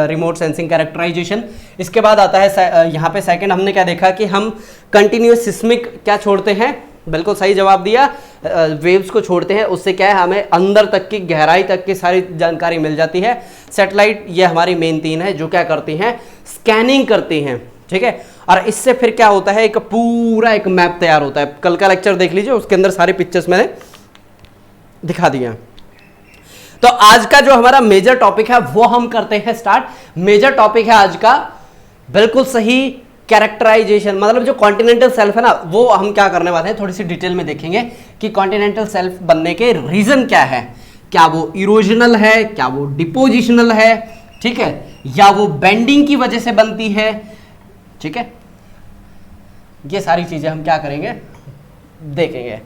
remote sensing characterization. इसके बाद आता है यहाँ पे सेकंड हमने क्या देखा कि हम कंटिन्यूस सिस्मिक क्या छोड़ते हैं, बिल्कुल सही जवाब दिया, वेव्स को छोड़ते हैं, उससे क्या है हमें अंदर तक की गहराई तक की सारी जानकारी मिल जाती है। सैटेलाइट, ये हमारी मेन तीन है जो क्या करती हैं, स्कैनिंग करती हैं, ठीक है। और इससे फिर क्या होता है, एक पूरा एक मैप तैयार होता है। कल का लेक्चर देख लीजिए, उसके अंदर सारी पिक्चर्स मैंने दिखा दिए हैं। तो आज का जो हमारा मेजर टॉपिक है वो हम करते हैं स्टार्ट। मेजर टॉपिक है आज का बिल्कुल सही, कैरेक्टराइजेशन, मतलब जो कॉन्टिनेंटल सेल्फ है ना, वो हम क्या करने वाले हैं, थोड़ी सी डिटेल में देखेंगे कि कॉन्टिनेंटल सेल्फ बनने के रीजन क्या है, क्या वो इरोजनल है, क्या वो डिपोजिशनल है, ठीक है, या वो बेंडिंग की वजह से बनती है, ठीक है। ये सारी चीजें हम क्या करेंगे, देखेंगे।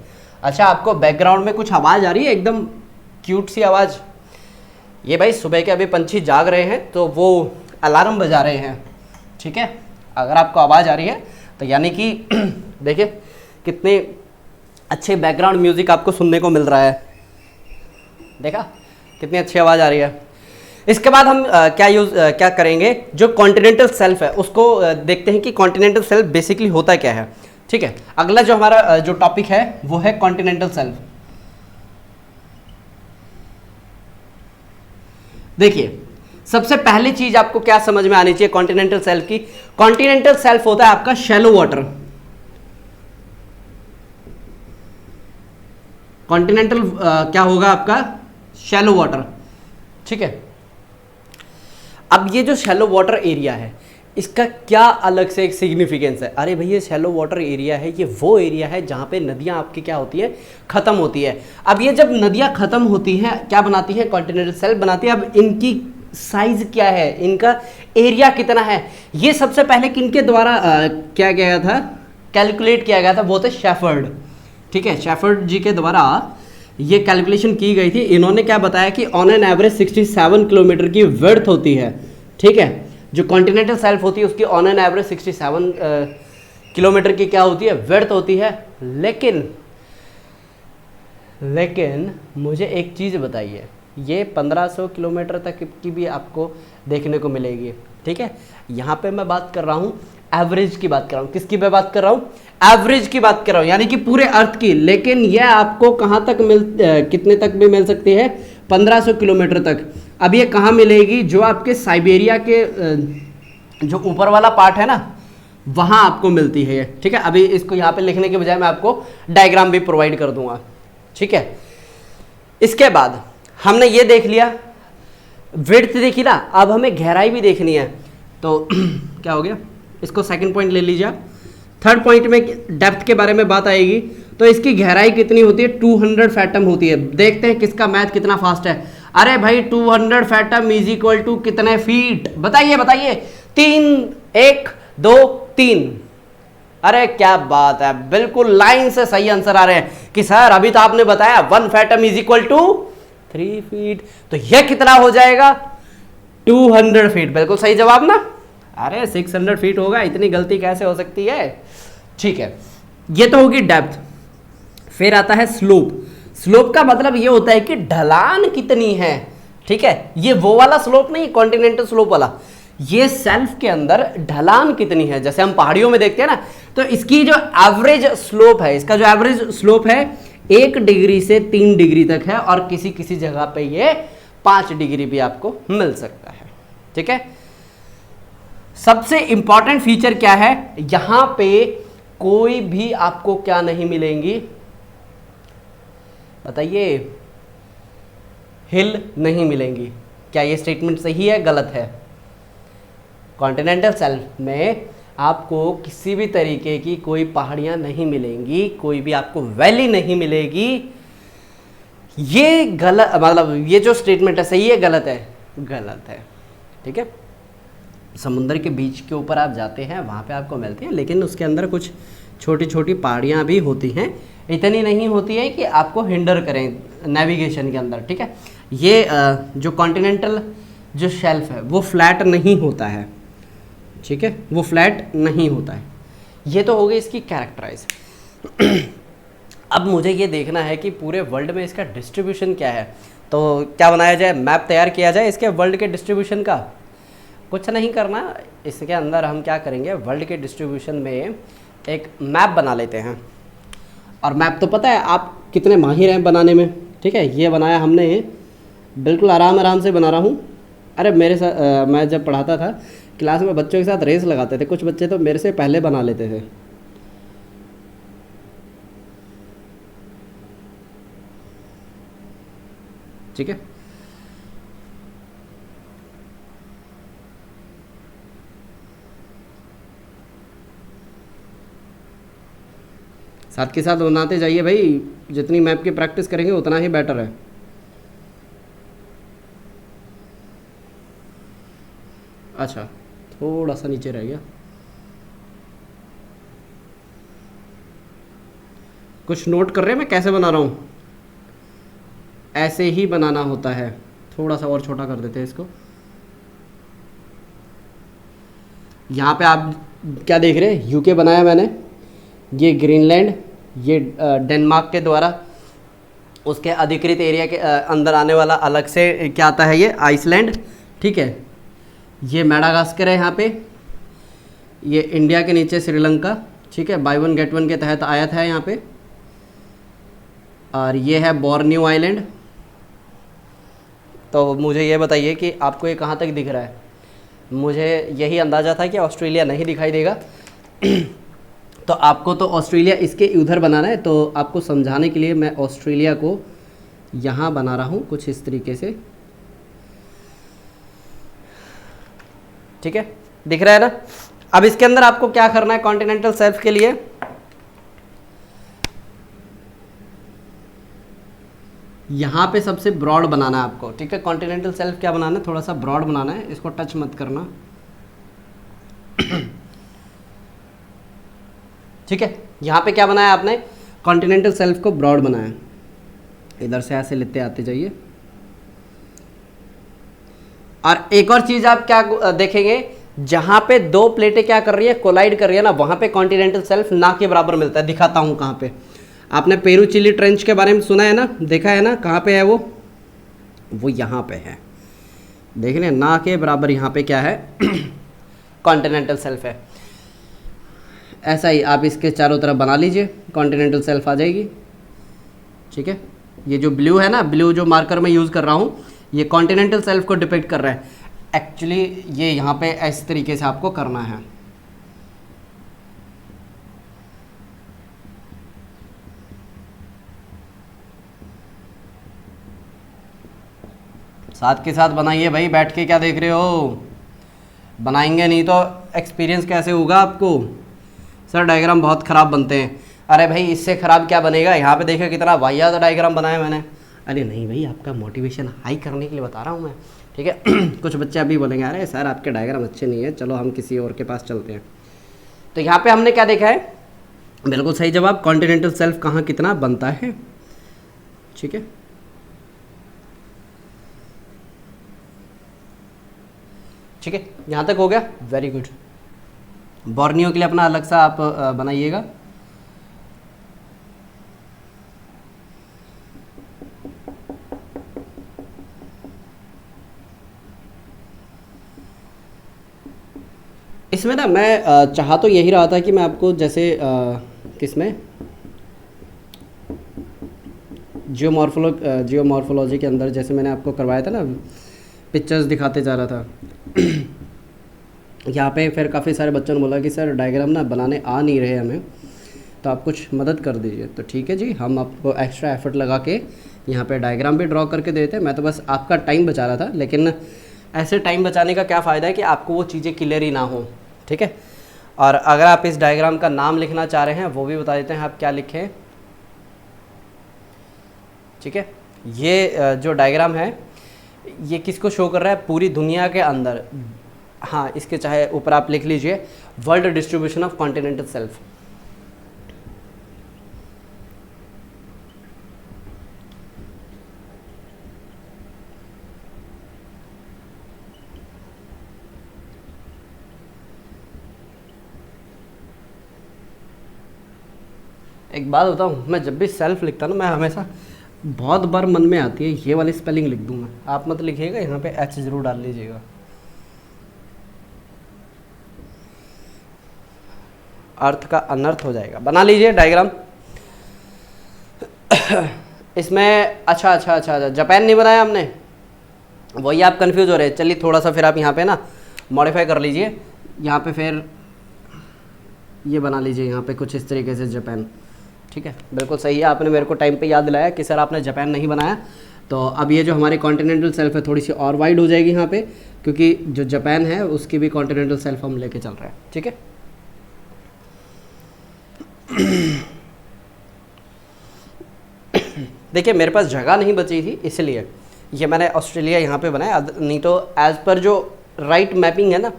अच्छा, आपको बैकग्राउंड में कुछ आवाज आ रही है, एकदम क्यूट सी आवाज? ये भाई सुबह के अभी पंछी जाग रहे हैं तो वो अलार्म बजा रहे हैं, ठीक है। अगर आपको आवाज़ आ रही है तो यानी कि देखिए कितने अच्छे बैकग्राउंड म्यूजिक आपको सुनने को मिल रहा है, देखा कितनी अच्छी आवाज़ आ रही है। इसके बाद हम क्या करेंगे, जो कॉन्टिनेंटल सेल्फ है उसको देखते हैं कि कॉन्टिनेंटल सेल्फ बेसिकली होता क्या है, ठीक है। अगला जो हमारा जो टॉपिक है वो है कॉन्टिनेंटल सेल्फ। देखिए, सबसे पहली चीज आपको क्या समझ में आनी चाहिए कॉन्टिनेंटल सेल्फ की, कॉन्टिनेंटल सेल्फ होता है आपका शैलो वाटर। कॉन्टिनेंटल क्या होगा आपका, शैलो वाटर, ठीक है। अब ये जो शैलो वाटर एरिया है इसका क्या अलग से एक सिग्निफिकेंस है। अरे भैया, शैलो वाटर एरिया है, ये वो एरिया है जहाँ पे नदियाँ आपकी क्या होती है, ख़त्म होती है। अब ये जब नदियाँ ख़त्म होती हैं क्या बनाती हैं, कॉन्टिनेंटल सेल्फ बनाती है। अब इनकी साइज क्या है, इनका एरिया कितना है, ये सबसे पहले किनके द्वारा क्या किया गया था, कैलकुलेट किया गया था, वो थे शेफर्ड, ठीक है। शेफर्ड जी के द्वारा ये कैलकुलेशन की गई थी। इन्होंने क्या बताया कि ऑन एन एवरेज 67 किलोमीटर की विड्थ होती है, ठीक है। जो कॉन्टिनेंटल सेल्फ होती है उसकी ऑन एन एवरेज 67 किलोमीटर की क्या होती है, विड्थ होती है। लेकिन मुझे एक चीज़ बताइए, ये 1500 किलोमीटर तक की भी आपको देखने को मिलेगी, ठीक है। यहाँ पे मैं बात कर रहा हूँ एवरेज की बात कर रहा हूँ, किसकी मैं बात कर रहा हूँ, एवरेज की बात कर रहा हूँ, यानी कि पूरे अर्थ की। लेकिन यह आपको कहाँ तक कितने तक भी मिल सकती है, 1500 किलोमीटर तक। अब ये कहाँ मिलेगी, जो आपके साइबेरिया के जो ऊपर वाला पार्ट है ना, वहाँ आपको मिलती है, ठीक है। अभी इसको यहाँ पे लिखने के बजाय मैं आपको डायग्राम भी प्रोवाइड कर दूंगा, ठीक है। इसके बाद हमने ये देख लिया, विड्थ देखी ना, अब हमें गहराई भी देखनी है। तो क्या हो गया, इसको सेकंड पॉइंट ले लीजिए। थर्ड पॉइंट में डेप्थ के बारे में बात आएगी। तो इसकी गहराई कितनी होती है, 200 फैटम होती है। देखते हैं किसका मैथ कितना फास्ट है। अरे भाई 200 फैटम इज इक्वल टू कितने फीट, बताइए बताइए। 3, 1, 2, 3। अरे क्या बात है, बिल्कुल लाइन से सही आंसर आ रहे हैं कि सर अभी तो आपने बताया 1 Phantom is equal to 3 feet, तो यह कितना हो जाएगा, 200 फीट। बिल्कुल सही जवाब ना। अरे 600 फीट होगा, इतनी गलती कैसे हो सकती है, ठीक है। ये तो होगी डेप्थ। फिर आता है स्लोप। स्लोप का मतलब ये होता है कि ढलान कितनी है, ठीक है। ये वो वाला स्लोप नहीं, कॉन्टिनेंटल स्लोप वाला, ये सेल्फ के अंदर ढलान कितनी है। जैसे हम पहाड़ियों में देखते हैं ना, तो इसकी जो एवरेज स्लोप है, इसका जो एवरेज स्लोप है 1 डिग्री से 3 डिग्री तक है, और किसी किसी जगह पे ये 5 डिग्री भी आपको मिल सकता है, ठीक है। सबसे इंपॉर्टेंट फीचर क्या है, यहां पे कोई भी आपको क्या नहीं मिलेंगी, बताइए, हिल नहीं मिलेंगी। क्या ये स्टेटमेंट सही है, गलत है? कॉन्टिनेंटल शेल्फ में आपको किसी भी तरीके की कोई पहाड़ियां नहीं मिलेंगी, कोई भी आपको वैली नहीं मिलेगी। ये गलत, मतलब ये जो स्टेटमेंट है सही है, गलत है? गलत है, ठीक है। समुद्र के बीच के ऊपर आप जाते हैं, वहाँ पे आपको मिलते हैं, लेकिन उसके अंदर कुछ छोटी छोटी पहाड़ियाँ भी होती हैं, इतनी नहीं होती है कि आपको हिंडर करें नेविगेशन के अंदर, ठीक है। ये जो कॉन्टिनेंटल जो शेल्फ है वो फ्लैट नहीं होता है, ठीक है, वो फ्लैट नहीं होता है। ये तो हो गई इसकी कैरेक्टराइज। अब मुझे ये देखना है कि पूरे वर्ल्ड में इसका डिस्ट्रीब्यूशन क्या है। तो क्या बनाया जाए, मैप तैयार किया जाए इसके वर्ल्ड के डिस्ट्रीब्यूशन का। कुछ नहीं करना, इसके अंदर हम क्या करेंगे, वर्ल्ड के डिस्ट्रीब्यूशन में एक मैप बना लेते हैं। और मैप तो पता है आप कितने माहिर हैं बनाने में, ठीक है। ये बनाया हमने, बिल्कुल आराम आराम से बना रहा हूँ। अरे मेरे साथ मैं जब पढ़ाता था क्लास में बच्चों के साथ रेस लगाते थे, कुछ बच्चे तो मेरे से पहले बना लेते थे। ठीक है, साथ के साथ बनाते जाइए भाई, जितनी मैप की प्रैक्टिस करेंगे उतना ही बेटर है। अच्छा, थोड़ा सा नीचे रह गया। कुछ नोट कर रहे हैं मैं कैसे बना रहा हूँ? ऐसे ही बनाना होता है। थोड़ा सा और छोटा कर देते हैं इसको। यहाँ पे आप क्या देख रहे हैं, यूके बनाया मैंने, ये ग्रीनलैंड, ये डेनमार्क के द्वारा उसके अधिकृत एरिया के अंदर आने वाला अलग से क्या आता है, ये आइसलैंड, ठीक है। ये मेडागास्कर है यहाँ पे, ये इंडिया के नीचे श्रीलंका, ठीक है, बाय वन गेट वन के तहत आया था यहाँ पे। और ये है बोर्नियो आइलैंड। तो मुझे ये बताइए कि आपको ये कहाँ तक दिख रहा है? मुझे यही अंदाज़ा था कि ऑस्ट्रेलिया नहीं दिखाई देगा। तो आपको तो ऑस्ट्रेलिया इसके उधर बनाना है, तो आपको समझाने के लिए मैं ऑस्ट्रेलिया को यहाँ बना रहा हूँ कुछ इस तरीके से, ठीक है, दिख रहा है ना। अब इसके अंदर आपको क्या करना है कॉन्टिनेंटल शेल्फ के लिए, यहाँ पे सबसे ब्रॉड बनाना है आपको, ठीक है। कॉन्टिनेंटल शेल्फ क्या बनाना है, थोड़ा सा ब्रॉड बनाना है, इसको टच मत करना, ठीक है। यहाँ पे क्या बनाया आपने, कॉन्टिनेंटल शेल्फ को ब्रॉड बनाया। इधर से ऐसे लेते आते जाइए। और एक और चीज़ आप क्या देखेंगे, जहाँ पे दो प्लेटें क्या कर रही है, कोलाइड कर रही है ना, वहाँ पे कॉन्टिनेंटल शेल्फ ना के बराबर मिलता है। दिखाता हूँ कहाँ पे। आपने पेरू चिली ट्रेंच के बारे में सुना है ना, देखा है ना, कहाँ पे है वो यहाँ पे है। देख रहे हैं, ना के बराबर यहाँ पे क्या है, कॉन्टिनेंटल शेल्फ है। ऐसा ही आप इसके चारों तरफ बना लीजिए, कॉन्टिनेंटल शेल्फ आ जाएगी, ठीक है। ये जो ब्लू है ना, ब्लू जो मार्कर मैं यूज़ कर रहा हूँ, ये कॉन्टिनेंटल शेल्फ को डिपिक्ट कर रहा है। एक्चुअली ये यहाँ पे इस तरीके से आपको करना है। साथ के साथ बनाइए भाई, बैठ के क्या देख रहे हो, बनाएंगे नहीं तो एक्सपीरियंस कैसे होगा आपको। सर डायग्राम बहुत ख़राब बनते हैं। अरे भाई इससे ख़राब क्या बनेगा, यहाँ पे देखो कितना वाहियात डायग्राम बनाया मैंने। अरे नहीं भाई, आपका मोटिवेशन हाई करने के लिए बता रहा हूँ मैं, ठीक है। कुछ बच्चे अभी बोलेंगे अरे सर आपके डायग्राम अच्छे नहीं है, चलो हम किसी और के पास चलते हैं। तो यहाँ पे हमने क्या देखा है, बिल्कुल सही जवाब, कॉन्टिनेंटल शेल्फ कहाँ कितना बनता है, ठीक है। ठीक है, यहाँ तक हो गया, वेरी गुड। बोर्नियो के लिए अपना अलग सा आप बनाइएगा। इसमें ना मैं चाह तो यही रहा था कि मैं आपको जैसे किसमें जियोमॉर्फोलॉजी के अंदर जैसे मैंने आपको करवाया था ना, पिक्चर्स दिखाते जा रहा था। यहाँ पे फिर काफ़ी सारे बच्चों ने बोला कि सर डायग्राम ना बनाने आ नहीं रहे हमें, तो आप कुछ मदद कर दीजिए। तो ठीक है जी, हम आपको एक्स्ट्रा एफर्ट लगा के यहाँ पे डायग्राम भी ड्रॉ करके देते हैं। मैं तो बस आपका टाइम बचा रहा था, लेकिन ऐसे टाइम बचाने का क्या फ़ायदा है कि आपको वो चीज़ें क्लियर ही ना हो, ठीक है। और अगर आप इस डायग्राम का नाम लिखना चाह रहे हैं वो भी बता देते हैं, आप क्या लिखें, ठीक है। ये जो डायग्राम है ये किसको शो कर रहा है, पूरी दुनिया के अंदर। हाँ, इसके चाहे ऊपर आप लिख लीजिए world distribution of continental shelf. एक बात बताऊँ, मैं जब भी सेल्फ लिखता ना, मैं हमेशा बहुत बार मन में आती है ये वाली स्पेलिंग लिख दूंगा, आप मत लिखिएगा, यहाँ पे एच जरूर डाल लीजिएगा। अर्थ का अनर्थ हो जाएगा। बना लीजिए डायग्राम। इसमें अच्छा, जापान नहीं बनाया हमने, वही आप कंफ्यूज हो रहे हैं। चलिए थोड़ा सा फिर आप यहाँ पे ना मॉडिफाई कर लीजिए, यहाँ पे फिर ये बना लीजिए यहाँ पे कुछ इस तरीके से जापान। ठीक है, बिल्कुल सही है, आपने मेरे को टाइम पे याद दिलाया कि सर आपने जापान नहीं बनाया। तो अब ये जो हमारी कॉन्टिनेंटल सेल्फ है थोड़ी सी और वाइड हो जाएगी यहाँ पे, क्योंकि जो जापान है उसकी भी कॉन्टिनेंटल सेल्फ हम लेके चल रहे हैं। ठीक है, देखिए मेरे पास जगह नहीं बची थी इसलिए ये मैंने ऑस्ट्रेलिया यहाँ पे बनाया, नहीं तो एज़ पर जो राइट मैपिंग है ना,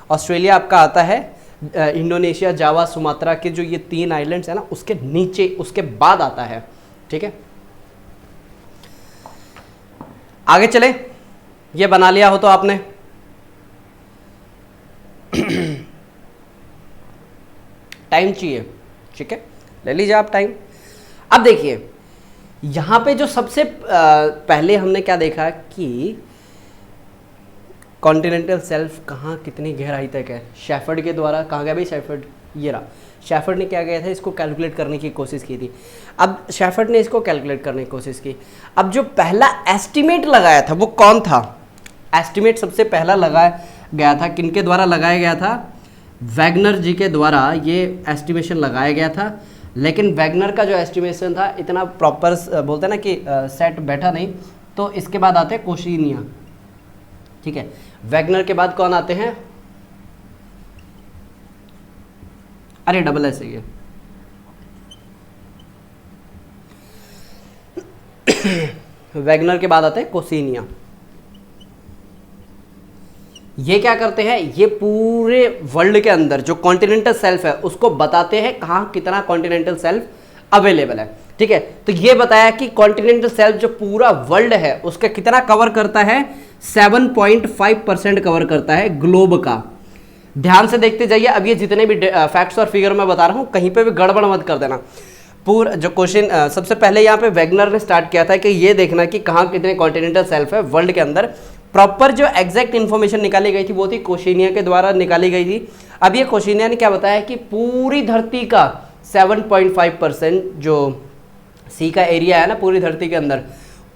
ऑस्ट्रेलिया आपका आता है इंडोनेशिया, जावा, सुमात्रा के जो ये 3 आइलैंड्स है ना, उसके नीचे उसके बाद आता है। ठीक है, आगे चले, ये बना लिया हो तो आपने टाइम चाहिए, ठीक है, ले लीजिए आप टाइम। अब देखिए यहां पे जो सबसे पहले हमने क्या देखा कि कॉन्टिनेंटल सेल्फ कहाँ कितनी गहराई तक है, शेफर्ड के द्वारा। कहाँ गया भाई शेफर्ड, ये रहा। शेफर्ड ने क्या किया था, इसको कैलकुलेट करने की कोशिश की थी। अब शेफर्ड ने इसको कैलकुलेट करने की कोशिश की। अब जो पहला एस्टिमेट लगाया था वो कौन था, एस्टिमेट सबसे पहला लगाया गया था, किनके द्वारा लगाया गया था, वैगनर जी के द्वारा ये एस्टिमेशन लगाया गया था। लेकिन वैगनर का जो एस्टिमेशन था इतना प्रॉपर बोलते हैं ना कि सेट बैठा नहीं, तो इसके बाद आते हैं कोशिनिया। ठीक है, वैगनर के बाद कौन आते हैं, अरे डबल एस है वैगनर के बाद आते हैं कोशिनिया। ये क्या करते हैं, ये पूरे वर्ल्ड के अंदर जो कॉन्टिनेंटल सेल्फ है उसको बताते हैं कहाँ कितना कॉन्टिनेंटल सेल्फ अवेलेबल है। ठीक है, तो ये बताया कि कॉन्टिनेंटल सेल्फ जो पूरा वर्ल्ड है उसका कितना कवर करता है, 7.5% कवर करता है ग्लोब का। ध्यान से देखते जाइए, अब ये जितने भी फैक्ट्स और फिगर मैं बता रहा हूं कहीं पे भी गड़बड़ मत कर देना। पूरा जो क्वेश्चन सबसे पहले यहाँ पे वैगनर ने स्टार्ट किया था कि ये देखना कि कहाँ कितने कॉन्टिनेंटल सेल्फ है वर्ल्ड के अंदर। प्रॉपर जो एग्जैक्ट इन्फॉर्मेशन निकाली गई थी वो थी कोशिनिया के द्वारा निकाली गई थी। अब ये कोशिनिया ने क्या बताया कि पूरी धरती का 7.5% जो सी का एरिया है ना पूरी धरती के अंदर,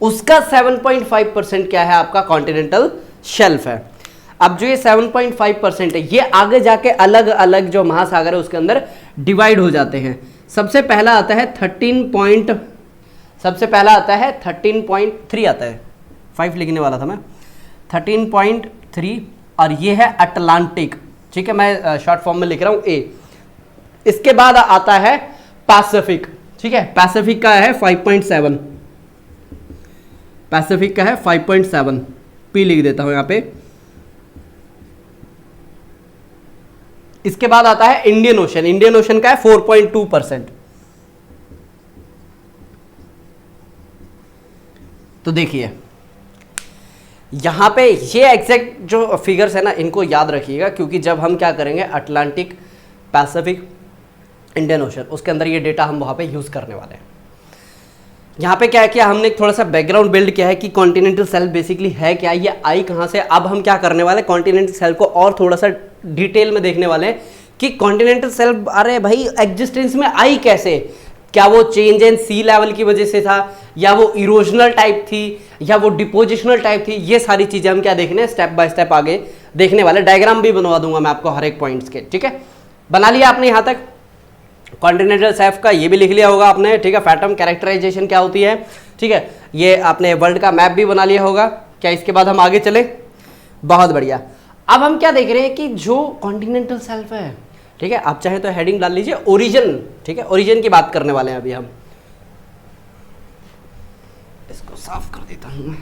उसका 7.5% क्या है आपका कॉन्टिनेंटल शेल्फ है। अब जो ये 7.5% है ये आगे जाके अलग अलग जो महासागर है उसके अंदर डिवाइड हो जाते हैं। सबसे पहला आता है 13.3 आता है, 5 लिखने वाला था मैं, 13.3, और ये है अटलांटिक। ठीक है, मैं शॉर्ट फॉर्म में लिख रहा हूं ए। इसके बाद आता है पैसिफिक। ठीक है, पैसिफिक का है 5.7, पैसिफिक का है 5.7, पी लिख देता हूं यहां पे। इसके बाद आता है इंडियन ओशन, इंडियन ओशन का है 4.2%। तो देखिए यहां पे ये एग्जैक्ट जो फिगर्स है ना इनको याद रखिएगा, क्योंकि जब हम क्या करेंगे अटलांटिक, पैसिफिक, इंडियन ओशन, उसके अंदर ये डेटा हम वहां पे यूज करने वाले हैं। यहाँ पे क्या किया हमने, थोड़ा सा बैकग्राउंड बिल्ड किया है कि कॉन्टिनेंटल सेल्फ बेसिकली है क्या, ये आई कहाँ से। अब हम क्या करने वाले हैं, कॉन्टिनेंटल सेल्फ को और थोड़ा सा डिटेल में देखने वाले हैं कि कॉन्टिनेंटल सेल्फ अरे भाई एग्जिस्टेंस में आई कैसे, क्या वो चेंज इन सी लेवल की वजह से था, या वो इरोजनल टाइप थी, या वो डिपोजिशनल टाइप थी। ये सारी चीजें हम क्या देखने हैं, स्टेप बाय स्टेप आगे देखने वाले। डायग्राम भी बनवा दूंगा मैं आपको हर एक पॉइंट्स के। ठीक है, बना लिया आपने यहाँ तक कॉन्टिनेंटल सेल्फ का, ये भी लिख लिया होगा आपने। ठीक है, फैटम कैरेक्टराइजेशन क्या होती है। ठीक है, ये आपने वर्ल्ड का मैप भी बना लिया होगा क्या। इसके बाद हम आगे चले, बहुत बढ़िया। अब हम क्या देख रहे हैं कि जो कॉन्टिनेंटल सेल्फ है, ठीक है, आप चाहे तो हेडिंग डाल लीजिए ओरिजिन। ठीक है, ओरिजिन की बात करने वाले हैं अभी हम। इसको साफ कर देता हूं मैं।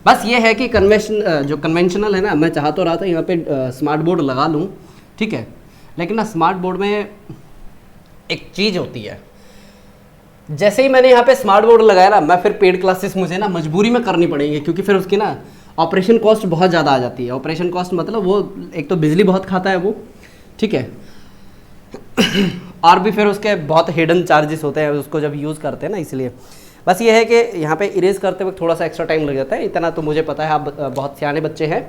बस ये है कि कन्वेंशनल है ना, मैं चाह तो रहा था यहाँ पे स्मार्ट बोर्ड लगा लूँ, ठीक है, लेकिन ना स्मार्ट बोर्ड में एक चीज़ होती है, जैसे ही मैंने यहाँ पे स्मार्ट बोर्ड लगाया ना, मैं फिर पेड क्लासेस मुझे ना मजबूरी में करनी पड़ेंगी, क्योंकि फिर उसकी ना ऑपरेशन कॉस्ट बहुत ज़्यादा आ जाती है। ऑपरेशन कॉस्ट मतलब वो एक तो बिजली बहुत खाता है वो, ठीक है, और भी फिर उसके बहुत हिडन चार्जेस होते हैं उसको जब यूज़ करते हैं ना, इसलिए बस ये है कि यहाँ पे इरेज करते वक्त थोड़ा सा एक्स्ट्रा टाइम लग जाता है। इतना तो मुझे पता है, आप बहुत सियाने बच्चे हैं,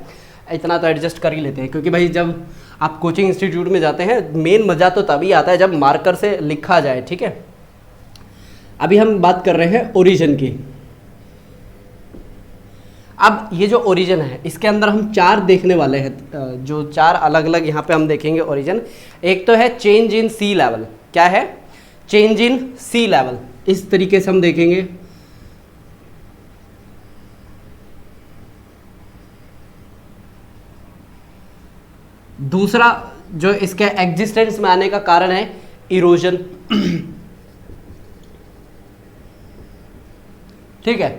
इतना तो एडजस्ट कर ही लेते हैं, क्योंकि भाई जब आप कोचिंग इंस्टीट्यूट में जाते हैं मेन मज़ा तो तभी आता है जब मार्कर से लिखा जाए। ठीक है, अभी हम बात कर रहे हैं ओरिजिन की। अब ये जो ओरिजिन है इसके अंदर हम 4 देखने वाले हैं, जो 4 अलग अलग यहाँ पे हम देखेंगे ओरिजिन। एक तो है चेंज इन सी लेवल। क्या है? चेंज इन सी लेवल, इस तरीके से हम देखेंगे। दूसरा जो इसके एग्जिस्टेंस में आने का कारण है इरोजन। ठीक है,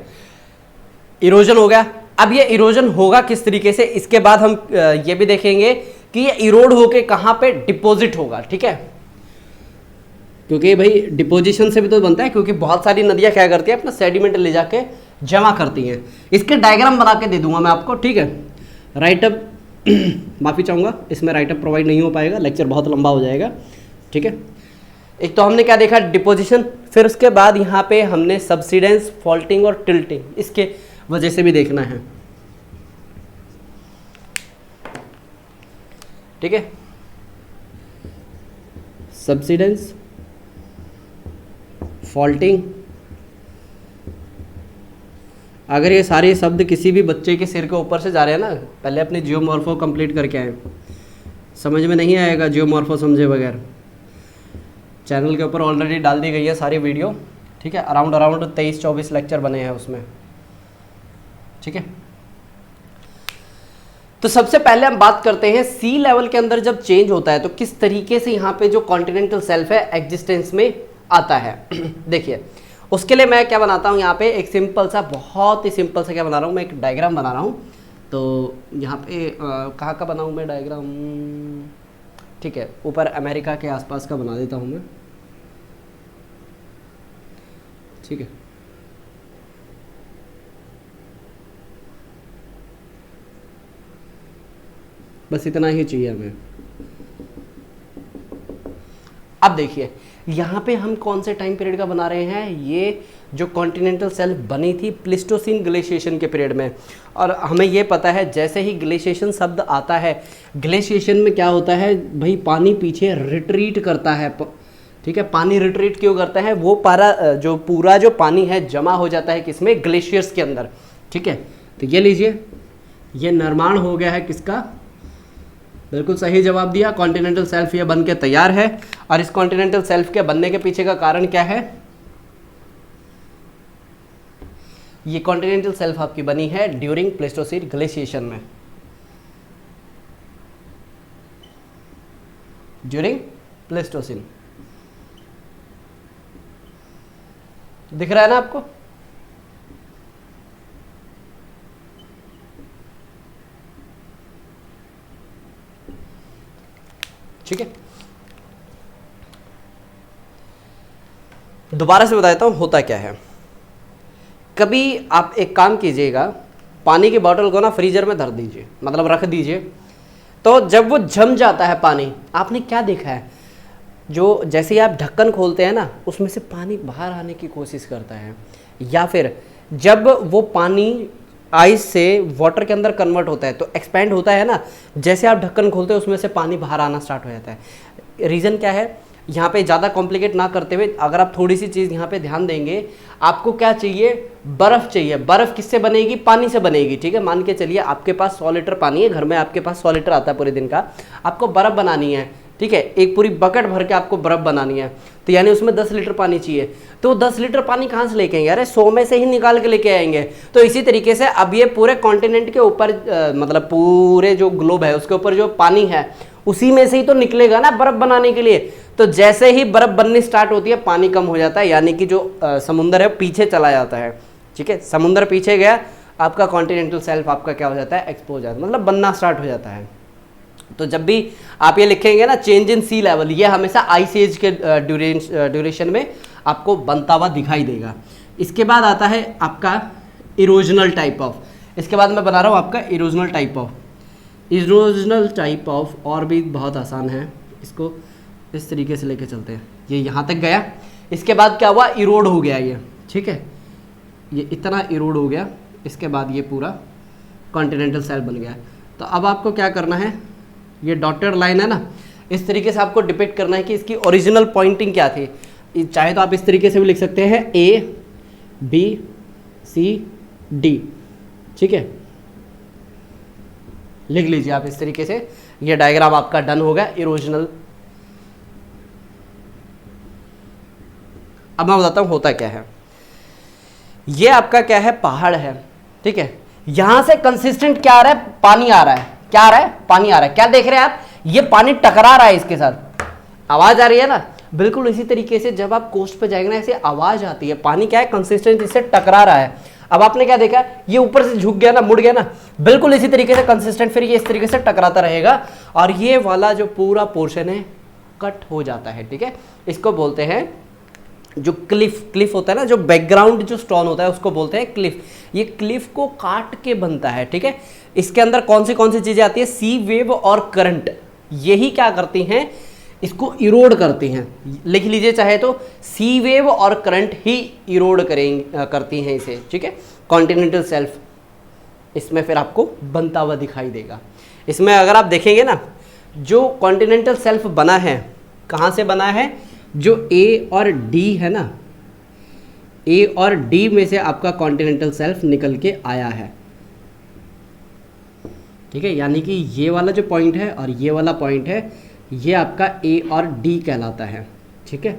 इरोजन हो गया। अब ये इरोजन होगा किस तरीके से, इसके बाद हम ये भी देखेंगे कि ये इरोड होके कहां पे डिपॉजिट होगा। ठीक है, क्योंकि भाई डिपोजिशन से भी तो बनता है, क्योंकि बहुत सारी नदियां क्या करती है अपना सेडिमेंट ले जाके जमा करती हैं। इसके डायग्राम बना के दे दूंगा मैं आपको। ठीक है, राइटअप माफ़ी चाहूँगा, इसमें राइटअप प्रोवाइड नहीं हो पाएगा, लेक्चर बहुत लंबा हो जाएगा। ठीक है, एक तो हमने क्या देखा, डिपोजिशन, फिर उसके बाद यहाँ पे हमने सबसिडेंस, फॉल्टिंग और टिल्टिंग, इसके वजह से भी देखना है। ठीक है, सबसिडेंस, फॉल्टिंग। अगर ये सारे शब्द किसी भी बच्चे के सिर के ऊपर से जा रहे हैं ना, पहले अपने जियोमॉर्फो कंप्लीट करके आए, समझ में नहीं आएगा जियोमॉर्फो समझे बगैर। चैनल के ऊपर ऑलरेडी डाल दी गई है सारी वीडियो। ठीक है, अराउंड 23-24 लेक्चर बने हैं उसमें। ठीक है, तो सबसे पहले हम बात करते हैं सी लेवल के अंदर जब चेंज होता है तो किस तरीके से यहाँ पे जो कॉन्टिनेंटल शेल्फ है एग्जिस्टेंस में आता है। देखिए, उसके लिए मैं क्या बनाता हूँ, यहाँ पे एक सिंपल सा, बहुत ही सिंपल सा क्या बना रहा हूँ, मैं एक डायग्राम बना रहा हूँ। तो यहाँ पे कहाँ का बनाऊँ मैं डायग्राम? ठीक है, ऊपर अमेरिका के आसपास का बना देता हूँ मैं। ठीक है, बस इतना ही चाहिए हमें। अब देखिए यहाँ पे हम कौन से टाइम पीरियड का बना रहे हैं, ये जो कॉन्टिनेंटल शेल्फ बनी थी प्लिस्टोसिन ग्लेशिएशन के पीरियड में। और हमें ये पता है जैसे ही ग्लेशिएशन शब्द आता है, ग्लेशिएशन में क्या होता है भाई, पानी पीछे रिट्रीट करता है। ठीक है, पानी रिट्रीट क्यों करता है, वो पूरा जो पानी है जमा हो जाता है किसमें, ग्लेशियर्स के अंदर। ठीक है, तो ये लीजिए, ये निर्माण हो गया है किसका, बिल्कुल सही जवाब दिया, कॉन्टिनेंटल शेल्फ ये बन के तैयार है। और इस कॉन्टिनेंटल शेल्फ के बनने के पीछे का कारण क्या है, ये कॉन्टिनेंटल शेल्फ आपकी बनी है ड्यूरिंग प्लेस्टोसीन ग्लेशिएशन में, ड्यूरिंग प्लेस्टोसीन। दिख रहा है ना आपको? ठीक है, दोबारा से बताता हूं होता क्या है। कभी आप एक काम कीजिएगा, पानी की बोतल को ना फ्रीजर में धर दीजिए, मतलब रख दीजिए। तो जब वो जम जाता है पानी, आपने क्या देखा है, जो जैसे ही आप ढक्कन खोलते हैं ना, उसमें से पानी बाहर आने की कोशिश करता है। या फिर जब वो पानी आइस से वाटर के अंदर कन्वर्ट होता है तो एक्सपैंड होता है ना, जैसे आप ढक्कन खोलते हो उसमें से पानी बाहर आना स्टार्ट हो जाता है। रीज़न क्या है, यहाँ पे ज़्यादा कॉम्प्लिकेट ना करते हुए अगर आप थोड़ी सी चीज़ यहाँ पे ध्यान देंगे, आपको क्या चाहिए, बर्फ़ चाहिए। बर्फ़ किससे बनेगी, पानी से बनेगी। ठीक है, मान के चलिए आपके पास 100 लीटर पानी है घर में, आपके पास 100 लीटर आता है पूरे दिन का, आपको बर्फ़ बनानी है। ठीक है, एक पूरी बकेट भर के आपको बर्फ़ बनानी है, तो यानी उसमें 10 लीटर पानी चाहिए। तो 10 लीटर पानी कहाँ से लेके आएंगे, अरे 100 में से ही निकाल के लेके आएंगे। तो इसी तरीके से अब ये पूरे कॉन्टिनेंट के ऊपर मतलब पूरे जो ग्लोब है उसके ऊपर जो पानी है उसी में से ही तो निकलेगा ना बर्फ़ बनाने के लिए। तो जैसे ही बर्फ़ बननी स्टार्ट होती है पानी कम हो जाता है, यानी कि जो समुंदर है पीछे चला जाता है। ठीक है, समुंदर पीछे गया, आपका कॉन्टिनेंटल शेल्फ आपका क्या हो जाता है, एक्सपोज हो जाता है, मतलब बनना स्टार्ट हो जाता है। तो जब भी आप ये लिखेंगे ना चेंज इन सी लेवल, ये हमेशा आइस एज के ड्यूरेशन में आपको बनता हुआ दिखाई देगा। इसके बाद आता है आपका इरोजनल टाइप ऑफ, इसके बाद मैं बना रहा हूँ आपका erosional type of. Erosional type of और भी बहुत आसान है, इसको इस तरीके से लेके चलते हैं, ये यहाँ तक गया। इसके बाद क्या हुआ, इरोड हो गया ये, ठीक है, ये इतना इरोड हो गया। इसके बाद ये पूरा कॉन्टिनेंटल शेल्फ बन गया। तो अब आपको क्या करना है, ये डॉटेड लाइन है ना, इस तरीके से आपको डिपिक्ट करना है कि इसकी ओरिजिनल पॉइंटिंग क्या थी। चाहे तो आप इस तरीके से भी लिख सकते हैं A B C D, ठीक है, लिख लीजिए आप इस तरीके से। ये डायग्राम आपका डन हो गया इरोजनल। अब मैं बताता हूं होता क्या है। ये आपका क्या है, पहाड़ है, ठीक है, यहां से कंसिस्टेंट क्या आ रहा है, पानी आ रहा है। क्या आ रहा है, पानी आ रहा है। क्या देख रहे हैं आप, ये पानी टकरा रहा है इसके साथ, आवाज आ रही है ना। बिल्कुल इसी तरीके से जब आप कोस्ट पे जाएंगे ना, ऐसे आवाज आती है, पानी क्या है, कंसिस्टेंट इससे टकरा रहा है। अब आपने क्या देखा, ये ऊपर से झुक गया ना, मुड़ गया ना, बिल्कुल इसी तरीके से कंसिस्टेंट फिर ये इस तरीके से टकराता रहेगा और ये वाला जो पूरा पोर्शन है कट हो जाता है, ठीक है। इसको बोलते हैं जो क्लिफ होता है ना, जो बैकग्राउंड जो स्टोन होता है उसको बोलते हैं क्लिफ। ये क्लिफ को काट के बनता है, ठीक है। इसके अंदर कौन सी चीजें आती है, सी वेव और करंट, यही क्या करती हैं, इसको इरोड करती हैं। लिख लीजिए चाहे तो, सी वेव और करंट ही इरोड करती हैं इसे, ठीक है। कॉन्टिनेंटल शेल्फ इसमें फिर आपको बनता हुआ दिखाई देगा। इसमें अगर आप देखेंगे ना, जो कॉन्टिनेंटल शेल्फ बना है, कहाँ से बना है, जो ए और डी है ना, ए और डी में से आपका कॉन्टिनेंटल शेल्फ निकल के आया है, ठीक है। यानी कि ये वाला जो पॉइंट है और ये वाला पॉइंट है, ये आपका ए और डी कहलाता है, ठीक है।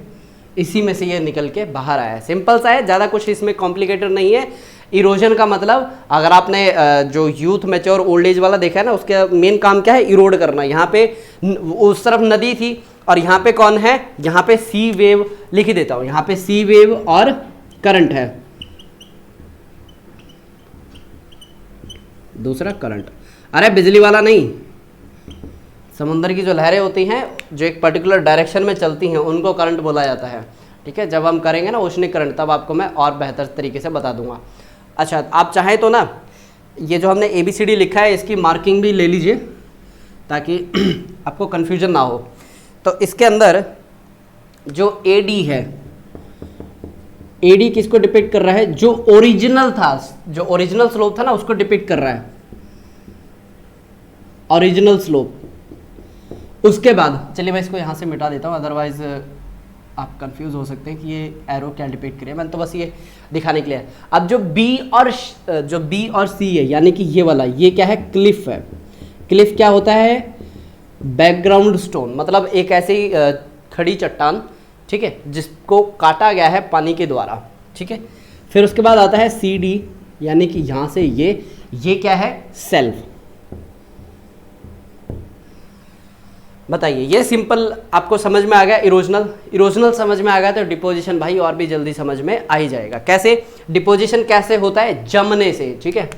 इसी में से ये निकल के बाहर आया है। सिंपल सा है, ज़्यादा कुछ इसमें कॉम्प्लिकेटेड नहीं है। इरोजन का मतलब, अगर आपने जो यूथ मैच्योर ओल्ड एज वाला देखा है ना, उसका मेन काम क्या है, इरोड करना। यहाँ पे उस तरफ नदी थी और यहाँ पे कौन है, यहाँ पे सी वेव लिख ही देता हूँ, यहाँ पे सी वेव और करंट है, दूसरा करंट। अरे बिजली वाला नहीं, समुद्र की जो लहरें होती हैं जो एक पर्टिकुलर डायरेक्शन में चलती हैं, उनको करंट बोला जाता है, ठीक है। जब हम करेंगे ना ओशनिक करंट, तब आपको मैं और बेहतर तरीके से बता दूंगा। अच्छा, आप चाहें तो ना, ये जो हमने ABCD लिखा है इसकी मार्किंग भी ले लीजिए ताकि आपको कन्फ्यूजन ना हो। तो इसके अंदर जो AD है, AD किसको डिपिक्ट कर रहा है, जो ओरिजिनल था, जो ओरिजिनल स्लोप था ना, उसको डिपिक्ट कर रहा है, ओरिजिनल स्लोप। उसके बाद चलिए मैं इसको यहाँ से मिटा देता हूँ, अदरवाइज आप कंफ्यूज हो सकते हैं कि ये एरो क्या डिपिक्ट करे। मैंने तो बस ये दिखाने के लिए है। अब जो B और C है, यानी कि ये वाला, ये क्या है, क्लिफ है। क्लिफ क्या होता है, बैकग्राउंड स्टोन, मतलब एक ऐसी खड़ी चट्टान, ठीक है, जिसको काटा गया है पानी के द्वारा, ठीक है। फिर उसके बाद आता है CD, यानी कि यहाँ से ये क्या है, सेल्फ। बताइए, ये सिंपल आपको समझ में आ गया। इरोजनल समझ में आ गया तो डिपोजिशन भाई और भी जल्दी समझ में आ ही जाएगा। कैसे डिपोजिशन कैसे होता है, जमने से, ठीक है।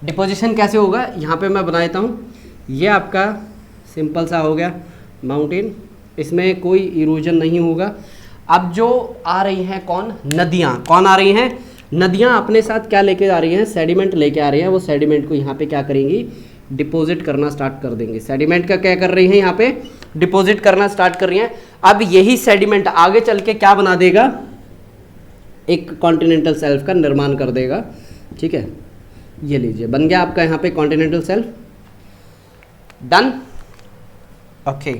डिपोजिशन कैसे होगा, यहाँ पे मैं बना देता हूँ। ये आपका सिंपल सा हो गया माउंटेन, इसमें कोई इरोजन नहीं होगा। अब जो आ रही हैं कौन, नदियाँ, कौन आ रही हैं, नदियाँ अपने साथ क्या लेके आ रही हैं, सेडिमेंट लेके आ रही हैं। वो सेडिमेंट को यहाँ पे क्या करेंगी, डिपॉजिट करना स्टार्ट कर देंगे। सेडिमेंट का क्या कर रही हैं, यहाँ पे डिपॉजिट करना स्टार्ट कर रही हैं। अब यही सेडिमेंट आगे चल के क्या बना देगा, एक कॉन्टिनेंटल शेल्फ का निर्माण कर देगा, ठीक है। ये लीजिए, बन गया आपका यहाँ पे कॉन्टिनेंटल शेल्फ, डन, ओके।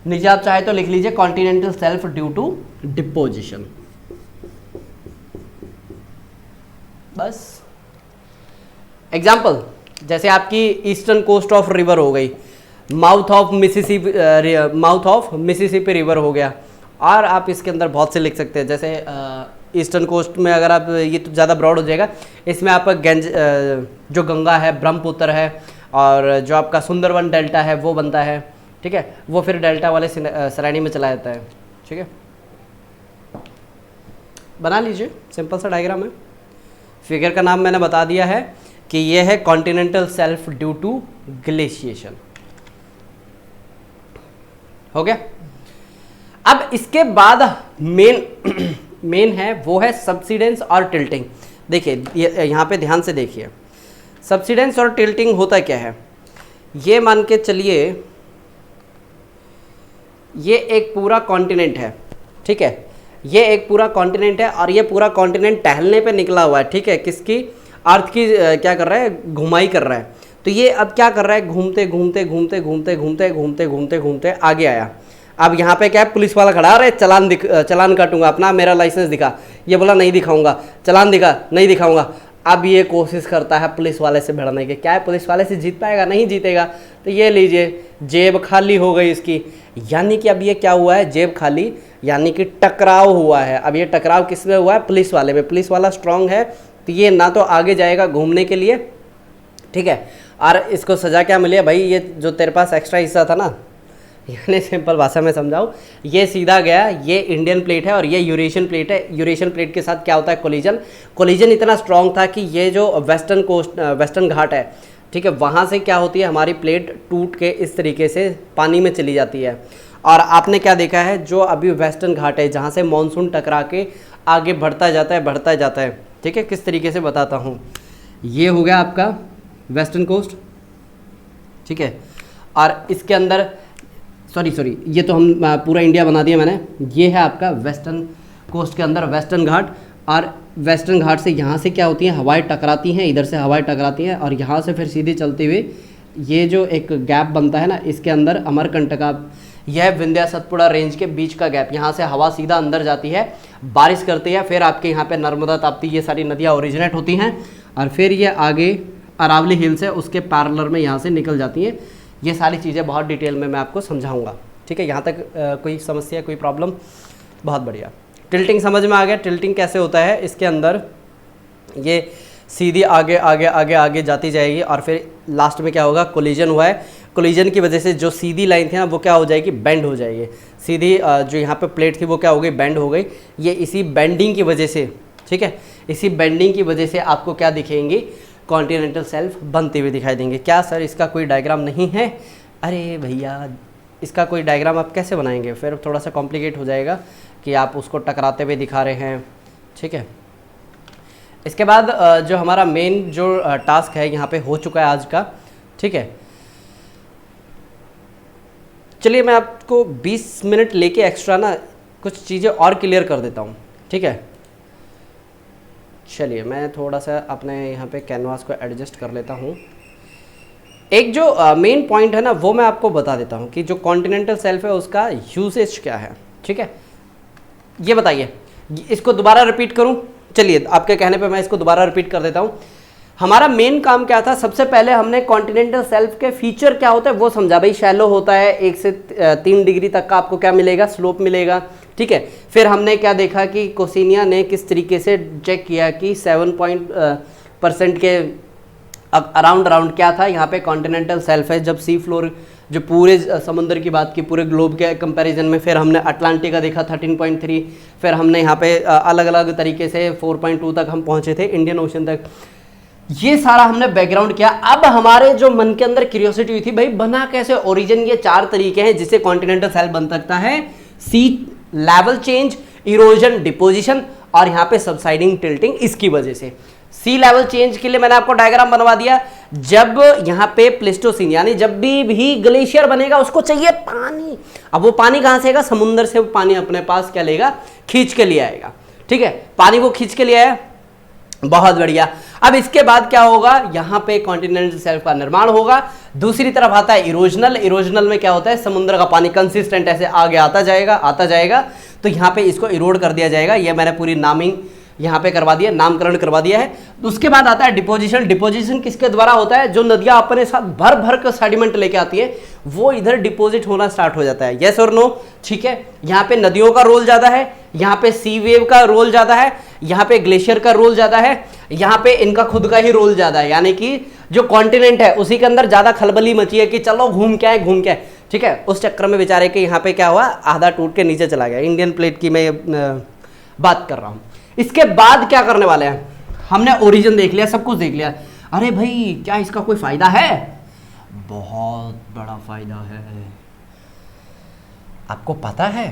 नीचे आप चाहे तो लिख लीजिए continental shelf due to deposition, बस। एग्जाम्पल, जैसे आपकी ईस्टर्न कोस्ट ऑफ रिवर हो गई, माउथ ऑफ मिसिसिपी रिवर हो गया, और आप इसके अंदर बहुत से लिख सकते हैं। जैसे ईस्टर्न कोस्ट में अगर आप, ये तो ज़्यादा ब्रॉड हो जाएगा, इसमें आपका जो गंगा है, ब्रह्मपुत्र है, और जो आपका सुंदरवन डेल्टा है वो बनता है, ठीक है। वो फिर डेल्टा वाले श्रेणी में चला जाता है, ठीक है। बना लीजिए, सिंपल सा डायग्राम है। फिगर का नाम मैंने बता दिया है कि ये है continental shelf due to glaciation, हो गया। अब इसके बाद मेन है, वो है सब्सिडेंस और टिल्टिंग। देखिए यहाँ पे ध्यान से देखिए, सब्सिडेंस और टिल्टिंग होता क्या है। ये मान के चलिए ये एक पूरा कॉन्टिनेंट है, ठीक है, ये एक पूरा कॉन्टिनेंट है और ये पूरा कॉन्टिनेंट टहलने पे निकला हुआ है, ठीक है, किसकी, अर्थ की क्या कर रहा है, घुमाई कर रहा है। तो ये अब क्या कर रहा है, घूमते घूमते घूमते घूमते घूमते घूमते घूमते घूमते आगे आया। अब यहाँ पे क्या है, पुलिस वाला खड़ा, अरे चलान काटूंगा अपना, मेरा लाइसेंस दिखा, ये बोला नहीं दिखाऊंगा, चलान दिखा, नहीं दिखाऊंगा। अब ये कोशिश करता है पुलिस वाले से भिड़ने की, क्या है पुलिस वाले से जीत पाएगा, नहीं जीतेगा। तो ये लीजिए जेब खाली हो गई इसकी, यानी कि अब ये क्या हुआ है, जेब खाली, यानी कि टकराव हुआ है। अब ये टकराव किस में हुआ है, पुलिस वाले में, पुलिस वाला स्ट्रांग है तो ये ना तो आगे जाएगा घूमने के लिए, ठीक है, और इसको सजा क्या मिली है भाई, ये जो तेरे पास एक्स्ट्रा हिस्सा था ना, यानी सिंपल भाषा में समझाऊँ, ये सीधा गया, ये इंडियन प्लेट है और ये यूरेशियन प्लेट है। यूरेशियन प्लेट के साथ क्या होता है, कोलिजन, कोलिजन इतना स्ट्रॉन्ग था कि ये जो वेस्टर्न घाट है, ठीक है, वहाँ से क्या होती है, हमारी प्लेट टूट के इस तरीके से पानी में चली जाती है। और आपने क्या देखा है, जो अभी वेस्टर्न घाट है जहाँ से मानसून टकरा के आगे बढ़ता जाता है, बढ़ता जाता है, ठीक है, किस तरीके से बताता हूँ। ये हो गया आपका वेस्टर्न कोस्ट, ठीक है, और इसके अंदर सॉरी ये तो हम पूरा इंडिया बना दिया मैंने। ये है आपका वेस्टर्न कोस्ट के अंदर वेस्टर्न घाट, और वेस्टर्न घाट से यहाँ से क्या होती हैं, हवाएं टकराती हैं, इधर से हवाएं टकराती हैं और यहाँ से फिर सीधी चलते हुए ये जो एक गैप बनता है ना, इसके अंदर अमरकंटका, यह विंध्या सतपुड़ा रेंज के बीच का गैप, यहाँ से हवा सीधा अंदर जाती है, बारिश करती है, फिर आपके यहाँ पे नर्मदा, ताप्ती, ये सारी नदियाँ ओरिजिनेट होती हैं और फिर ये आगे अरावली हिल्स है उसके पैरेलल में यहाँ से निकल जाती हैं। ये सारी चीज़ें बहुत डिटेल में मैं आपको समझाऊंगा, ठीक है, यहाँ तक कोई समस्या, कोई प्रॉब्लम, बहुत बढ़िया। टिल्टिंग समझ में आ गया, टिल्टिंग कैसे होता है, इसके अंदर ये सीधी आगे आगे आगे आगे जाती जाएगी और फिर लास्ट में क्या होगा, कोलिजन हुआ है, कोलिजन की वजह से जो सीधी लाइन थी ना वो क्या हो जाएगी, बेंड हो जाएगी, सीधी जो यहाँ पे प्लेट थी वो क्या हो गई, बेंड हो गई। ये इसी बेंडिंग की वजह से, ठीक है, इसी बेंडिंग की वजह से आपको क्या दिखेंगी, कॉन्टिनेंटल शेल्फ बनते हुए दिखाई देंगे। क्या सर इसका कोई डायग्राम नहीं है, अरे भैया इसका कोई डायग्राम आप कैसे बनाएंगे, फिर थोड़ा सा कॉम्प्लिकेट हो जाएगा कि आप उसको टकराते हुए दिखा रहे हैं, ठीक है। इसके बाद जो हमारा मेन जो टास्क है यहाँ पे हो चुका है आज का, ठीक है। चलिए मैं आपको 20 मिनट लेके एक्स्ट्रा ना कुछ चीज़ें और क्लियर कर देता हूँ, ठीक है। चलिए मैं थोड़ा सा अपने यहाँ पे कैनवास को एडजस्ट कर लेता हूँ। एक जो मेन पॉइंट है ना वो मैं आपको बता देता हूँ कि जो कॉन्टिनेंटल शेल्फ है उसका यूसेज क्या है, ठीक है। ये बताइए, इसको दोबारा रिपीट करूँ, चलिए आपके कहने पे मैं इसको दोबारा रिपीट कर देता हूँ। हमारा मेन काम क्या था, सबसे पहले हमने कॉन्टिनेंटल शेल्फ के फीचर क्या होता है वो समझा, भाई शैलो होता है, 1 से 3 डिग्री तक का आपको क्या मिलेगा, स्लोप मिलेगा, ठीक है। फिर हमने क्या देखा कि कोसिनिया ने किस तरीके से चेक किया कि 7% के अराउंड क्या था यहाँ पे कॉन्टिनेंटल शेल्फ है, जब सी फ्लोर जो पूरे समुद्र की बात की पूरे ग्लोब के कंपैरिजन में। फिर हमने अटलांटिका देखा 13.3, फिर हमने यहाँ पे अलग अलग तरीके से 4.2 तक हम पहुँचे थे, इंडियन ओशन तक। ये सारा हमने बैकग्राउंड किया। अब हमारे जो मन के अंदर क्यूरियोसिटी हुई थी, भाई बना कैसे ओरिजिन, ये 4 तरीके हैं जिससे कॉन्टिनेंटल शेल्फ बन सकता है, सी लेवल चेंज, इरोजन, डिपोजिशन और यहाँ पे सबसाइडिंग टिल्टिंग। इसकी वजह से सी लेवल चेंज के लिए मैंने आपको डायग्राम बनवा दिया। जब यहाँ पे प्लेस्टोसीन यानी जब भी ग्लेशियर बनेगा उसको चाहिए पानी। अब वो पानी कहाँ से आएगा, समुद्र से वो पानी अपने पास क्या लेगा, खींच के लिए आएगा, ठीक है। पानी को खींच के लिए आया, बहुत बढ़िया। अब इसके बाद क्या होगा, यहाँ पे कॉन्टिनेंटल शेल्फ का निर्माण होगा। दूसरी तरफ आता है इरोजनल। इरोजनल में क्या होता है, समुद्र का पानी कंसिस्टेंट ऐसे आगे आता जाएगा, तो यहाँ पे इसको इरोड कर दिया जाएगा। ये मैंने पूरी नामिंग यहाँ पे करवा दिया, नामकरण करवा दिया है। उसके बाद आता है डिपोजिशन। डिपोजिशन किसके द्वारा होता है, जो नदियाँ अपने साथ भर भर कर सेडिमेंट लेके आती है वो इधर डिपोजिट होना स्टार्ट हो जाता है। यस और नो, ठीक है। यहाँ पे नदियों का रोल ज्यादा है, यहाँ पे सी वेव का रोल ज्यादा है, यहाँ पे ग्लेशियर का रोल ज्यादा है, यहाँ पे इनका खुद का ही रोल ज्यादा है। यानी कि जो कॉन्टिनेंट है उसी के अंदर ज्यादा खलबली मची है कि चलो घूम के आए, ठीक है। उस चक्कर में बेचारे के यहाँ पे क्या हुआ, आधा टूट के नीचे चला गया। इंडियन प्लेट की मैं बात कर रहा हूँ। इसके बाद क्या करने वाले हैं, हमने ओरिजिन देख लिया, सब कुछ देख लिया। अरे भाई क्या इसका कोई फायदा है, बहुत बड़ा फायदा है। आपको पता है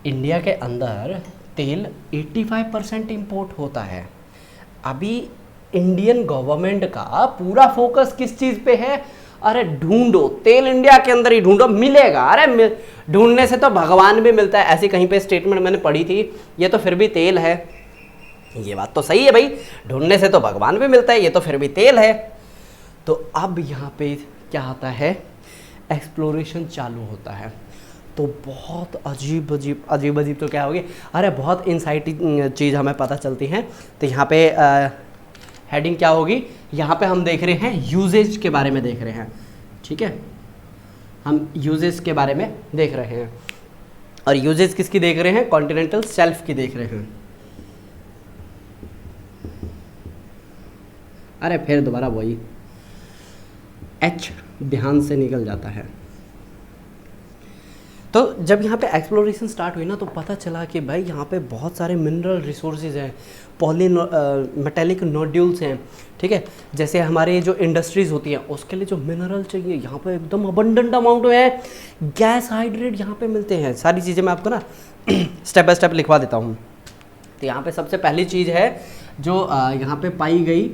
इंडिया के अंदर तेल 85% इंपोर्ट होता है। अभी इंडियन गवर्नमेंट का पूरा फोकस किस चीज़ पे है, अरे ढूंढो, तेल इंडिया के अंदर ही ढूंढो, मिलेगा। अरे ढूंढने से तो भगवान भी मिलता है, ऐसी कहीं पे स्टेटमेंट मैंने पढ़ी थी। ये तो फिर भी तेल है, ये बात तो सही है भाई, ढूंढने से तो भगवान भी मिलता है, ये तो फिर भी तेल है। तो अब यहाँ पे क्या आता है, एक्सप्लोरेशन चालू होता है। तो बहुत अजीब अजीब तो क्या होगी, अरे बहुत इंसाइटिंग चीज़ हमें पता चलती हैं। तो यहाँ पे हेडिंग क्या होगी, यहाँ पे हम देख रहे हैं यूजेज के बारे में देख रहे हैं, ठीक है, हम यूजेज के बारे में देख रहे हैं। और यूजेज किसकी देख रहे हैं, कॉन्टिनेंटल शेल्फ की देख रहे हैं। अरे फिर दोबारा वही एच ध्यान से निकल जाता है। तो जब यहाँ पे एक्सप्लोरेशन स्टार्ट हुई ना, तो पता चला कि भाई यहाँ पे बहुत सारे मिनरल रिसोर्सेज हैं, मेटेलिक नोड्यूल्स हैं, ठीक है। जैसे हमारे जो इंडस्ट्रीज़ होती हैं उसके लिए जो मिनरल चाहिए यहाँ पे एकदम अबंडेंट अमाउंट में है। गैस हाइड्रेट यहाँ पे मिलते हैं। सारी चीज़ें मैं आपको ना स्टेप बाय स्टेप लिखवा देता हूँ। तो यहाँ पे सबसे पहली चीज़ है जो यहाँ पे पाई गई,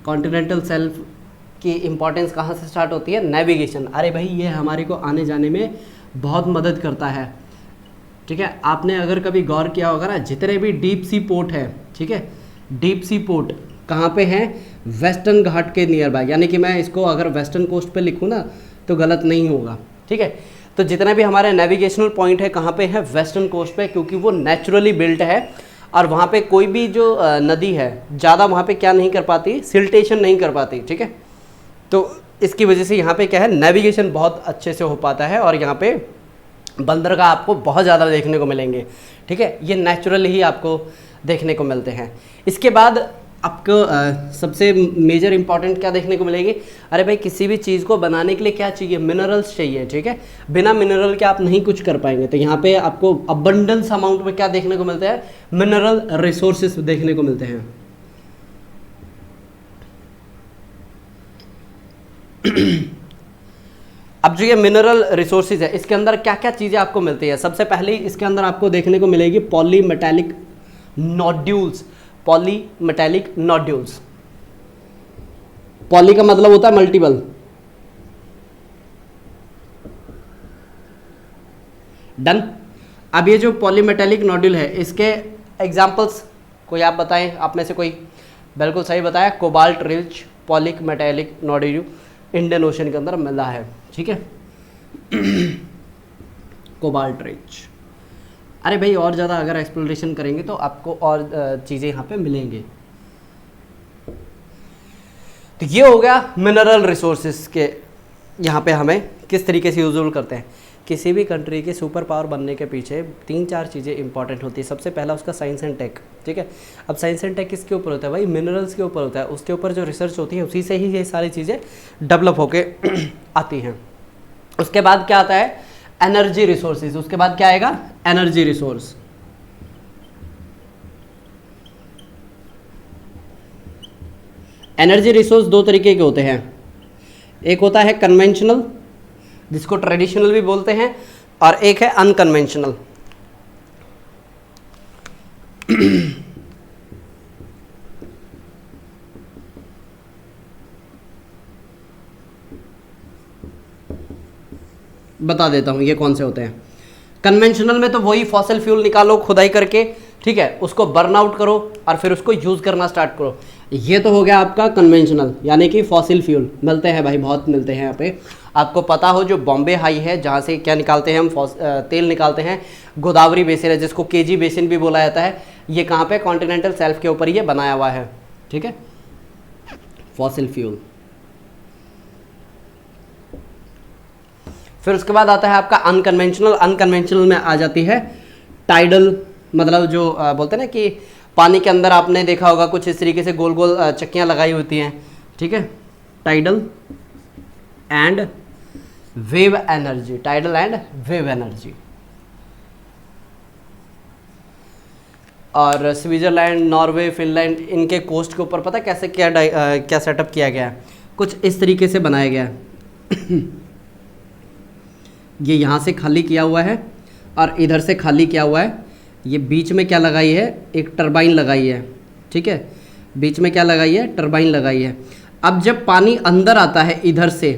कॉन्टिनेंटल शेल्फ की इम्पोर्टेंस कहाँ से स्टार्ट होती है, नेविगेशन। अरे भाई ये हमारे को आने जाने में बहुत मदद करता है, ठीक है। आपने अगर कभी गौर किया होगा ना, जितने भी डीप सी पोर्ट है, ठीक है, डीप सी पोर्ट कहाँ पे हैं, वेस्टर्न घाट के नियर बाय। यानी कि मैं इसको अगर वेस्टर्न कोस्ट पे लिखूँ ना तो गलत नहीं होगा, ठीक है। तो जितने भी हमारे नेविगेशनल पॉइंट है कहाँ पे है, वेस्टर्न कोस्ट पे, क्योंकि वो नेचुरली बिल्ट है और वहाँ पे कोई भी जो नदी है ज़्यादा वहाँ पे क्या नहीं कर पाती, सिल्टेशन नहीं कर पाती, ठीक है। तो इसकी वजह से यहाँ पे क्या है, नेविगेशन बहुत अच्छे से हो पाता है और यहाँ पे बंदरगाह आपको बहुत ज़्यादा देखने को मिलेंगे, ठीक है। ये नेचुरल ही आपको देखने को मिलते हैं। इसके बाद आपको सबसे मेजर इंपॉर्टेंट क्या देखने को मिलेगी, अरे भाई किसी भी चीज़ को बनाने के लिए क्या चाहिए, मिनरल्स चाहिए, ठीक है। बिना मिनरल के आप नहीं कुछ कर पाएंगे। तो यहाँ पे आपको अबंडेंस अमाउंट में क्या देखने को मिलता है, मिनरल रिसोर्सेस देखने को मिलते हैं। अब जो ये मिनरल रिसोर्सेज है इसके अंदर क्या क्या चीज़ें आपको मिलती है, सबसे पहले इसके अंदर आपको देखने को मिलेगी polymetallic nodules. Polymetallic nodules, poly का मतलब होता है मल्टीपल, डन। अब ये जो पॉलीमेटेलिक नोड्यूल है इसके एग्जांपल्स कोई आप बताएं, आप में से कोई, बिल्कुल सही बताया, cobalt rich polymetallic nodule Indian ocean के अंदर मिला है, ठीक है। Cobalt rich. अरे भाई और ज़्यादा अगर एक्सप्लोरेशन करेंगे तो आपको और चीज़ें यहाँ पे मिलेंगे। तो ये हो गया मिनरल रिसोर्सेज के, यहाँ पे हमें किस तरीके से यूजफुल करते हैं। किसी भी कंट्री के सुपर पावर बनने के पीछे 3-4 चीज़ें इंपॉर्टेंट होती है। सबसे पहला उसका साइंस एंड टेक, ठीक है। अब साइंस एंड टेक किसके ऊपर होता है भाई, मिनरल्स के ऊपर होता है। उसके ऊपर जो रिसर्च होती है उसी से ही ये सारी चीज़ें डेवलप होके आती हैं। उसके बाद क्या आता है, एनर्जी रिसोर्सेज। उसके बाद क्या आएगा, एनर्जी रिसोर्स। एनर्जी रिसोर्स दो तरीके के होते हैं, एक होता है कन्वेंशनल जिसको ट्रेडिशनल भी बोलते हैं, और एक है अनकन्वेंशनल। बता देता हूं ये कौन से होते हैं। कन्वेंशनल में तो वही फॉसिल फ्यूल निकालो खुदाई करके, ठीक है, उसको बर्न आउट करो और फिर उसको यूज़ करना स्टार्ट करो। ये तो हो गया आपका कन्वेंशनल, यानी कि फॉसिल फ्यूल मिलते हैं भाई, बहुत मिलते हैं यहाँ पे। आपको पता हो जो बॉम्बे हाई है जहाँ से क्या निकालते हैं हम, तेल निकालते हैं, गोदावरी बेसिन है जिसको केजी बेसिन भी बोला जाता है। ये कहाँ पे, कॉन्टिनेंटल शेल्फ के ऊपर ये बनाया हुआ है, ठीक है, फॉसिल फ्यूल। फिर उसके बाद आता है आपका अनकन्वेंशनल। अनकन्वेंशनल में आ जाती है टाइडल, मतलब जो बोलते हैं ना कि पानी के अंदर आपने देखा होगा कुछ इस तरीके से गोल गोल चक्कियाँ लगाई होती हैं, ठीक है, tidal and wave energy, tidal and wave energy. और स्विट्जरलैंड, नॉर्वे, फिनलैंड, इनके कोस्ट के ऊपर पता कैसे क्या सेटअप किया गया है, कुछ इस तरीके से बनाया गया है। ये यहाँ से खाली किया हुआ है और इधर से खाली किया हुआ है। ये बीच में क्या लगाई है, एक टरबाइन लगाई है, ठीक है, बीच में क्या लगाई है, टरबाइन लगाई है। अब जब पानी अंदर आता है, इधर से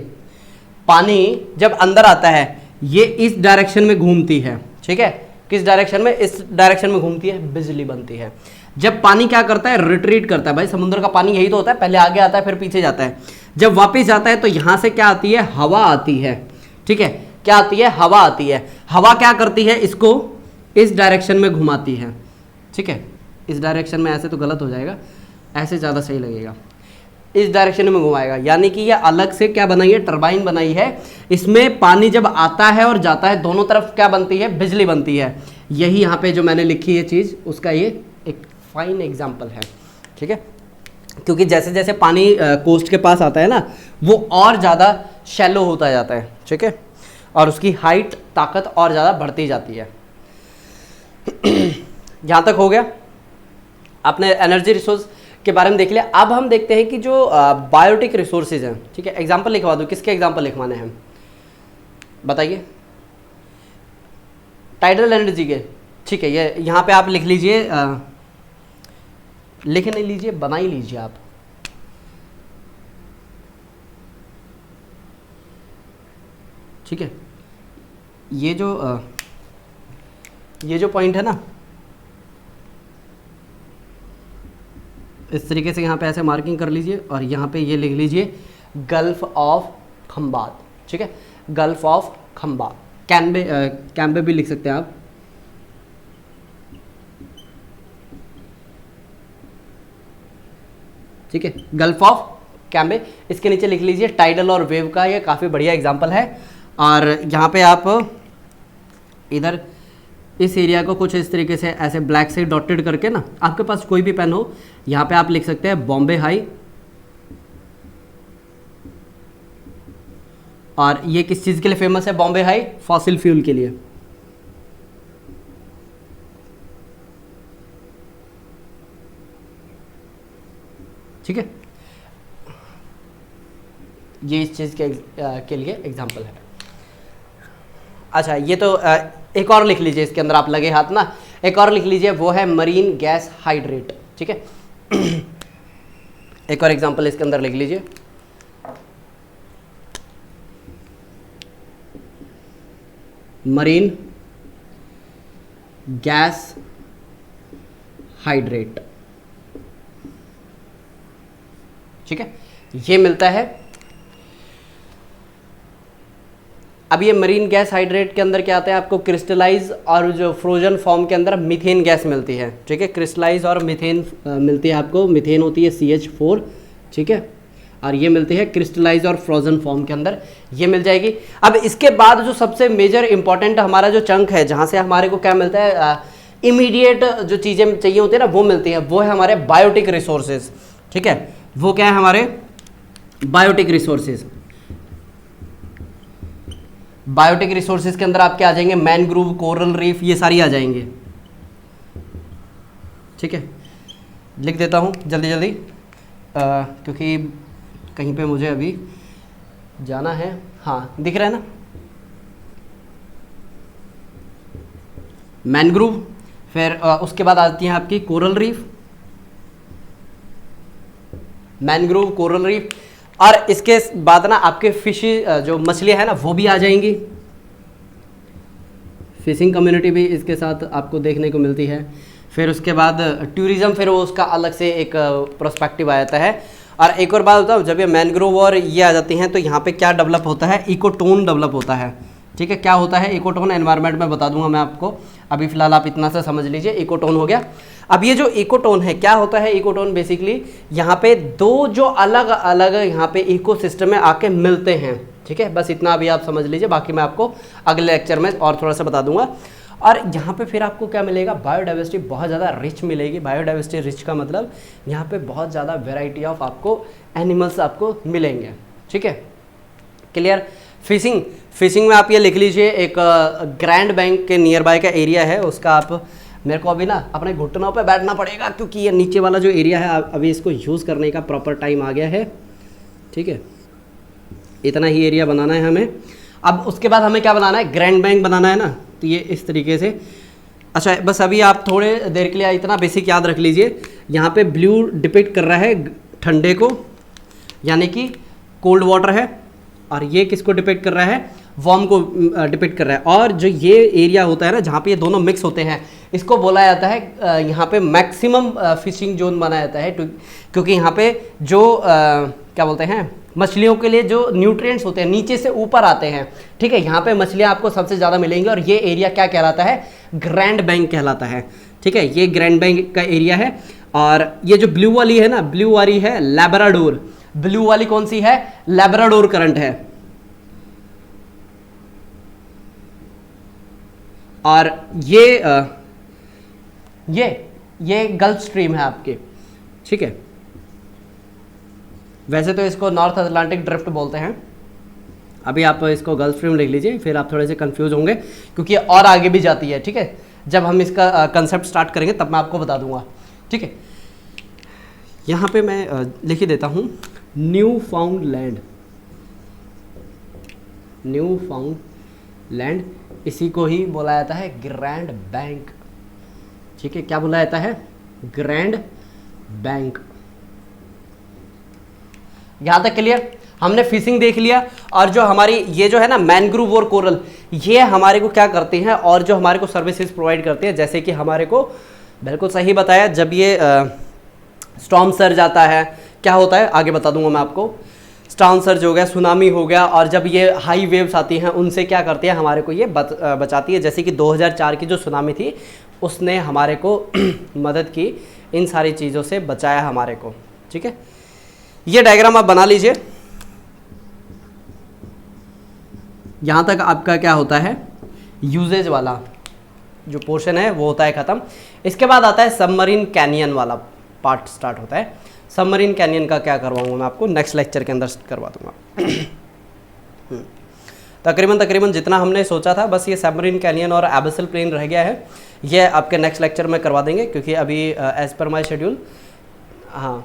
पानी जब अंदर आता है, ये इस डायरेक्शन में घूमती है, ठीक है, किस डायरेक्शन में, इस डायरेक्शन में घूमती है, बिजली बनती है। जब पानी क्या करता है, रिट्रीट करता है, भाई समुद्र का पानी यही तो होता है, पहले आगे आता है फिर पीछे जाता है। जब वापस जाता है तो यहां से क्या आती है, हवा आती है, ठीक है, क्या आती है, हवा आती है। हवा क्या करती है, इसको इस डायरेक्शन में घुमाती है, ठीक है, इस डायरेक्शन में, ऐसे तो गलत हो जाएगा, ऐसे ज़्यादा सही लगेगा, इस डायरेक्शन में घुमाएगा। यानी कि ये अलग से क्या बनाई है, टरबाइन बनाई है। इसमें पानी जब आता है और जाता है, दोनों तरफ क्या बनती है, बिजली बनती है। यही यहाँ पे जो मैंने लिखी है चीज़, उसका ये एक फाइन एग्जाम्पल है, ठीक है। क्योंकि जैसे जैसे पानी कोस्ट के पास आता है ना, वो और ज़्यादा शैलो होता जाता है, ठीक है, और उसकी हाइट, ताकत और ज़्यादा बढ़ती जाती है। यहाँ तक हो गया, आपने एनर्जी रिसोर्स के बारे में देख लिया। अब हम देखते हैं कि जो बायोटिक रिसोर्सेज हैं, ठीक है, एग्जाम्पल लिखवा दूँ, किसके एग्जाम्पल लिखवाने हैं बताइए, टाइडल एनर्जी के, ठीक है। ये यहाँ पे आप लिख लीजिए, लिख नहीं लीजिए, बना ही लीजिए आप, ठीक है। ये जो पॉइंट है ना, इस तरीके से यहाँ पे ऐसे मार्किंग कर लीजिए और यहाँ पे ये लिख लीजिए गल्फ ऑफ खंबात, ठीक है, गल्फ ऑफ खंबात, कैम्बे भी लिख सकते हैं आप, ठीक है, गल्फ ऑफ कैम्बे। इसके नीचे लिख लीजिए टाइडल और वेव का, ये काफ़ी बढ़िया एग्जांपल है। और यहाँ पे आप इधर इस एरिया को कुछ इस तरीके से ऐसे ब्लैक से डॉटेड करके ना, आपके पास कोई भी पेन हो, यहाँ पे आप लिख सकते हैं बॉम्बे हाई। और ये किस चीज़ के लिए फेमस है बॉम्बे हाई, फॉसिल फ्यूल के लिए, ठीक है। ये इस चीज़ के लिए एग्जाम्पल है। अच्छा, ये तो एक और लिख लीजिए, इसके अंदर आप लगे हाथ ना, एक और लिख लीजिए, वो है मरीन गैस हाइड्रेट, ठीक है। एक और एग्जाम्पल इसके अंदर लिख लीजिए, मरीन गैस हाइड्रेट, ठीक है, ये मिलता है। अब ये मरीन गैस हाइड्रेट के अंदर क्या आता है, आपको क्रिस्टलाइज और जो फ्रोजन फॉर्म के अंदर मीथेन गैस मिलती है, ठीक है, क्रिस्टलाइज और मीथेन मिलती है आपको, मीथेन होती है CH4, ठीक है, और ये मिलती है क्रिस्टलाइज और फ्रोजन फॉर्म के अंदर, ये मिल जाएगी। अब इसके बाद जो सबसे मेजर इंपॉर्टेंट हमारा जो चंक है, जहाँ से हमारे को क्या मिलता है, इमीडिएट जो चीज़ें चाहिए होती है ना, वो मिलती है, वो है हमारे बायोटिक रिसोर्सेज, ठीक है। वो क्या है हमारे बायोटिक रिसोर्सेज। बायोटिक रिसोर्सेज के अंदर आपके आ जाएंगे मैनग्रोव, कोरल रीफ, ये सारी आ जाएंगे, ठीक है। लिख देता हूँ जल्दी जल्दी, क्योंकि कहीं पे मुझे अभी जाना है। हाँ, दिख रहा है ना, मैनग्रोव, फिर उसके बाद आती है आपकी coral reef, mangrove, coral reef, और इसके बाद ना आपके फिश जो मछलियां हैं ना, वो भी आ जाएंगी। फिशिंग कम्युनिटी भी इसके साथ आपको देखने को मिलती है। फिर उसके बाद टूरिज़्म, फिर वो उसका अलग से एक प्रोस्पेक्टिव आ जाता है। और एक और बात बताऊँ, जब ये मैनग्रोव और ये आ जाती हैं तो यहाँ पे क्या डेवलप होता है, इकोटोन डेवलप होता है, ठीक है। क्या होता है इकोटोन, एनवायरनमेंट में बता दूंगा मैं आपको, अभी फिलहाल आप इतना सा समझ लीजिए, इकोटोन हो गया। अब ये जो इकोटोन है, क्या होता है इकोटोन, बेसिकली यहाँ पे दो जो अलग अलग यहाँ पे इकोसिस्टम में आके मिलते हैं, ठीक है। बस इतना अभी आप समझ लीजिए, बाकी मैं आपको अगले लेक्चर में और थोड़ा सा बता दूंगा। और यहाँ पे फिर आपको क्या मिलेगा, बायोडाइवर्सिटी बहुत ज़्यादा रिच मिलेगी। बायोडाइवर्सिटी रिच का मतलब यहाँ पे बहुत ज़्यादा वेराइटी ऑफ आपको एनिमल्स आपको मिलेंगे, ठीक है, क्लियर। फिशिंग में आप ये लिख लीजिए, एक ग्रैंड बैंक के नियर बाय का एरिया है, उसका आप, मेरे को अभी ना अपने घुटनों पे बैठना पड़ेगा, क्योंकि ये नीचे वाला जो एरिया है अभी इसको यूज़ करने का प्रॉपर टाइम आ गया है, ठीक है। इतना ही एरिया बनाना है हमें। अब उसके बाद हमें क्या बनाना है, ग्रैंड बैंक बनाना है ना, तो ये इस तरीके से। अच्छा, बस अभी आप थोड़े देर के लिए इतना बेसिक याद रख लीजिए, यहाँ पे ब्लू डिपिक्ट कर रहा है ठंडे को, यानी कि कोल्ड वाटर है, और ये किसको डिपेक्ट कर रहा है, वार्म को डिपेक्ट कर रहा है। और जो ये एरिया होता है ना जहाँ पे ये दोनों मिक्स होते हैं, इसको बोला जाता है यहाँ पे मैक्सिमम फिशिंग जोन माना जाता है, क्योंकि यहाँ पे जो क्या बोलते हैं, मछलियों के लिए जो न्यूट्रिएंट्स होते हैं नीचे से ऊपर आते हैं, ठीक है। यहाँ पे मछलियाँ आपको सबसे ज़्यादा मिलेंगी, और ये एरिया क्या कहलाता है, ग्रैंड बैंक कहलाता है, ठीक है। ये ग्रैंड बैंक का एरिया है। और ये जो ब्लू वाली है ना, ब्लू वाली है लैब्राडोर, ब्लू वाली कौन सी है, लैब्राडोर करंट है। और ये गल्फ स्ट्रीम है आपके, ठीक है। वैसे तो इसको नॉर्थ अटलांटिक ड्रिफ्ट बोलते हैं, अभी आप इसको गल्फ स्ट्रीम लिख लीजिए, फिर आप थोड़े से कंफ्यूज होंगे क्योंकि और आगे भी जाती है, ठीक है। जब हम इसका कंसेप्ट स्टार्ट करेंगे तब मैं आपको बता दूंगा, ठीक है। यहाँ पे मैं लिख ही देता हूँ new found land, new found land, इसी को ही बोला जाता है ग्रैंड बैंक, ठीक है। क्या बोला जाता है, ग्रैंड बैंक। यहां तक क्लियर, हमने फिशिंग देख लिया। और जो हमारी ये जो है ना मैनग्रूव और कोरल, ये हमारे को क्या करते हैं और जो हमारे को सर्विसेज प्रोवाइड करते हैं, जैसे कि हमारे को बिल्कुल सही बताया, जब ये स्टॉर्म सर्ज आता है क्या होता है आगे बता दूंगा मैं आपको। स्टॉर्म सर्ज हो गया, सुनामी हो गया, और जब ये हाई वेव्स आती हैं उनसे क्या करती है, हमारे को ये बचाती है। जैसे कि 2004 की जो सुनामी थी उसने हमारे को मदद की, इन सारी चीज़ों से बचाया हमारे को, ठीक है। ये डायग्राम आप बना लीजिए। यहाँ तक आपका क्या होता है, यूजेज वाला जो पोर्शन है वो होता है ख़त्म। इसके बाद आता है सबमरीन कैनियन वाला पार्ट स्टार्ट होता है। सबमरीन कैनियन का क्या करवाऊंगा मैं आपको नेक्स्ट लेक्चर के अंदर करवा दूंगा। तकरीबन जितना हमने सोचा था बस ये सबमरीन कैनियन और एबेसल प्लेन रह गया है, ये आपके नेक्स्ट लेक्चर में करवा देंगे, क्योंकि अभी एज़ पर माई शेड्यूल हाँ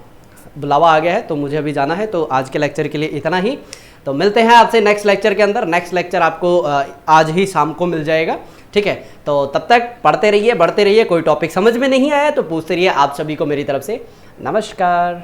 बुलावा आ गया है तो मुझे अभी जाना है। तो आज के लेक्चर के लिए इतना ही, तो मिलते हैं आपसे नेक्स्ट लेक्चर के अंदर। नेक्स्ट लेक्चर आपको आज ही शाम को मिल जाएगा, ठीक है। तो तब तक पढ़ते रहिए, बढ़ते रहिए। कोई टॉपिक समझ में नहीं आया तो पूछते रहिए। आप सभी को मेरी तरफ से नमस्कार।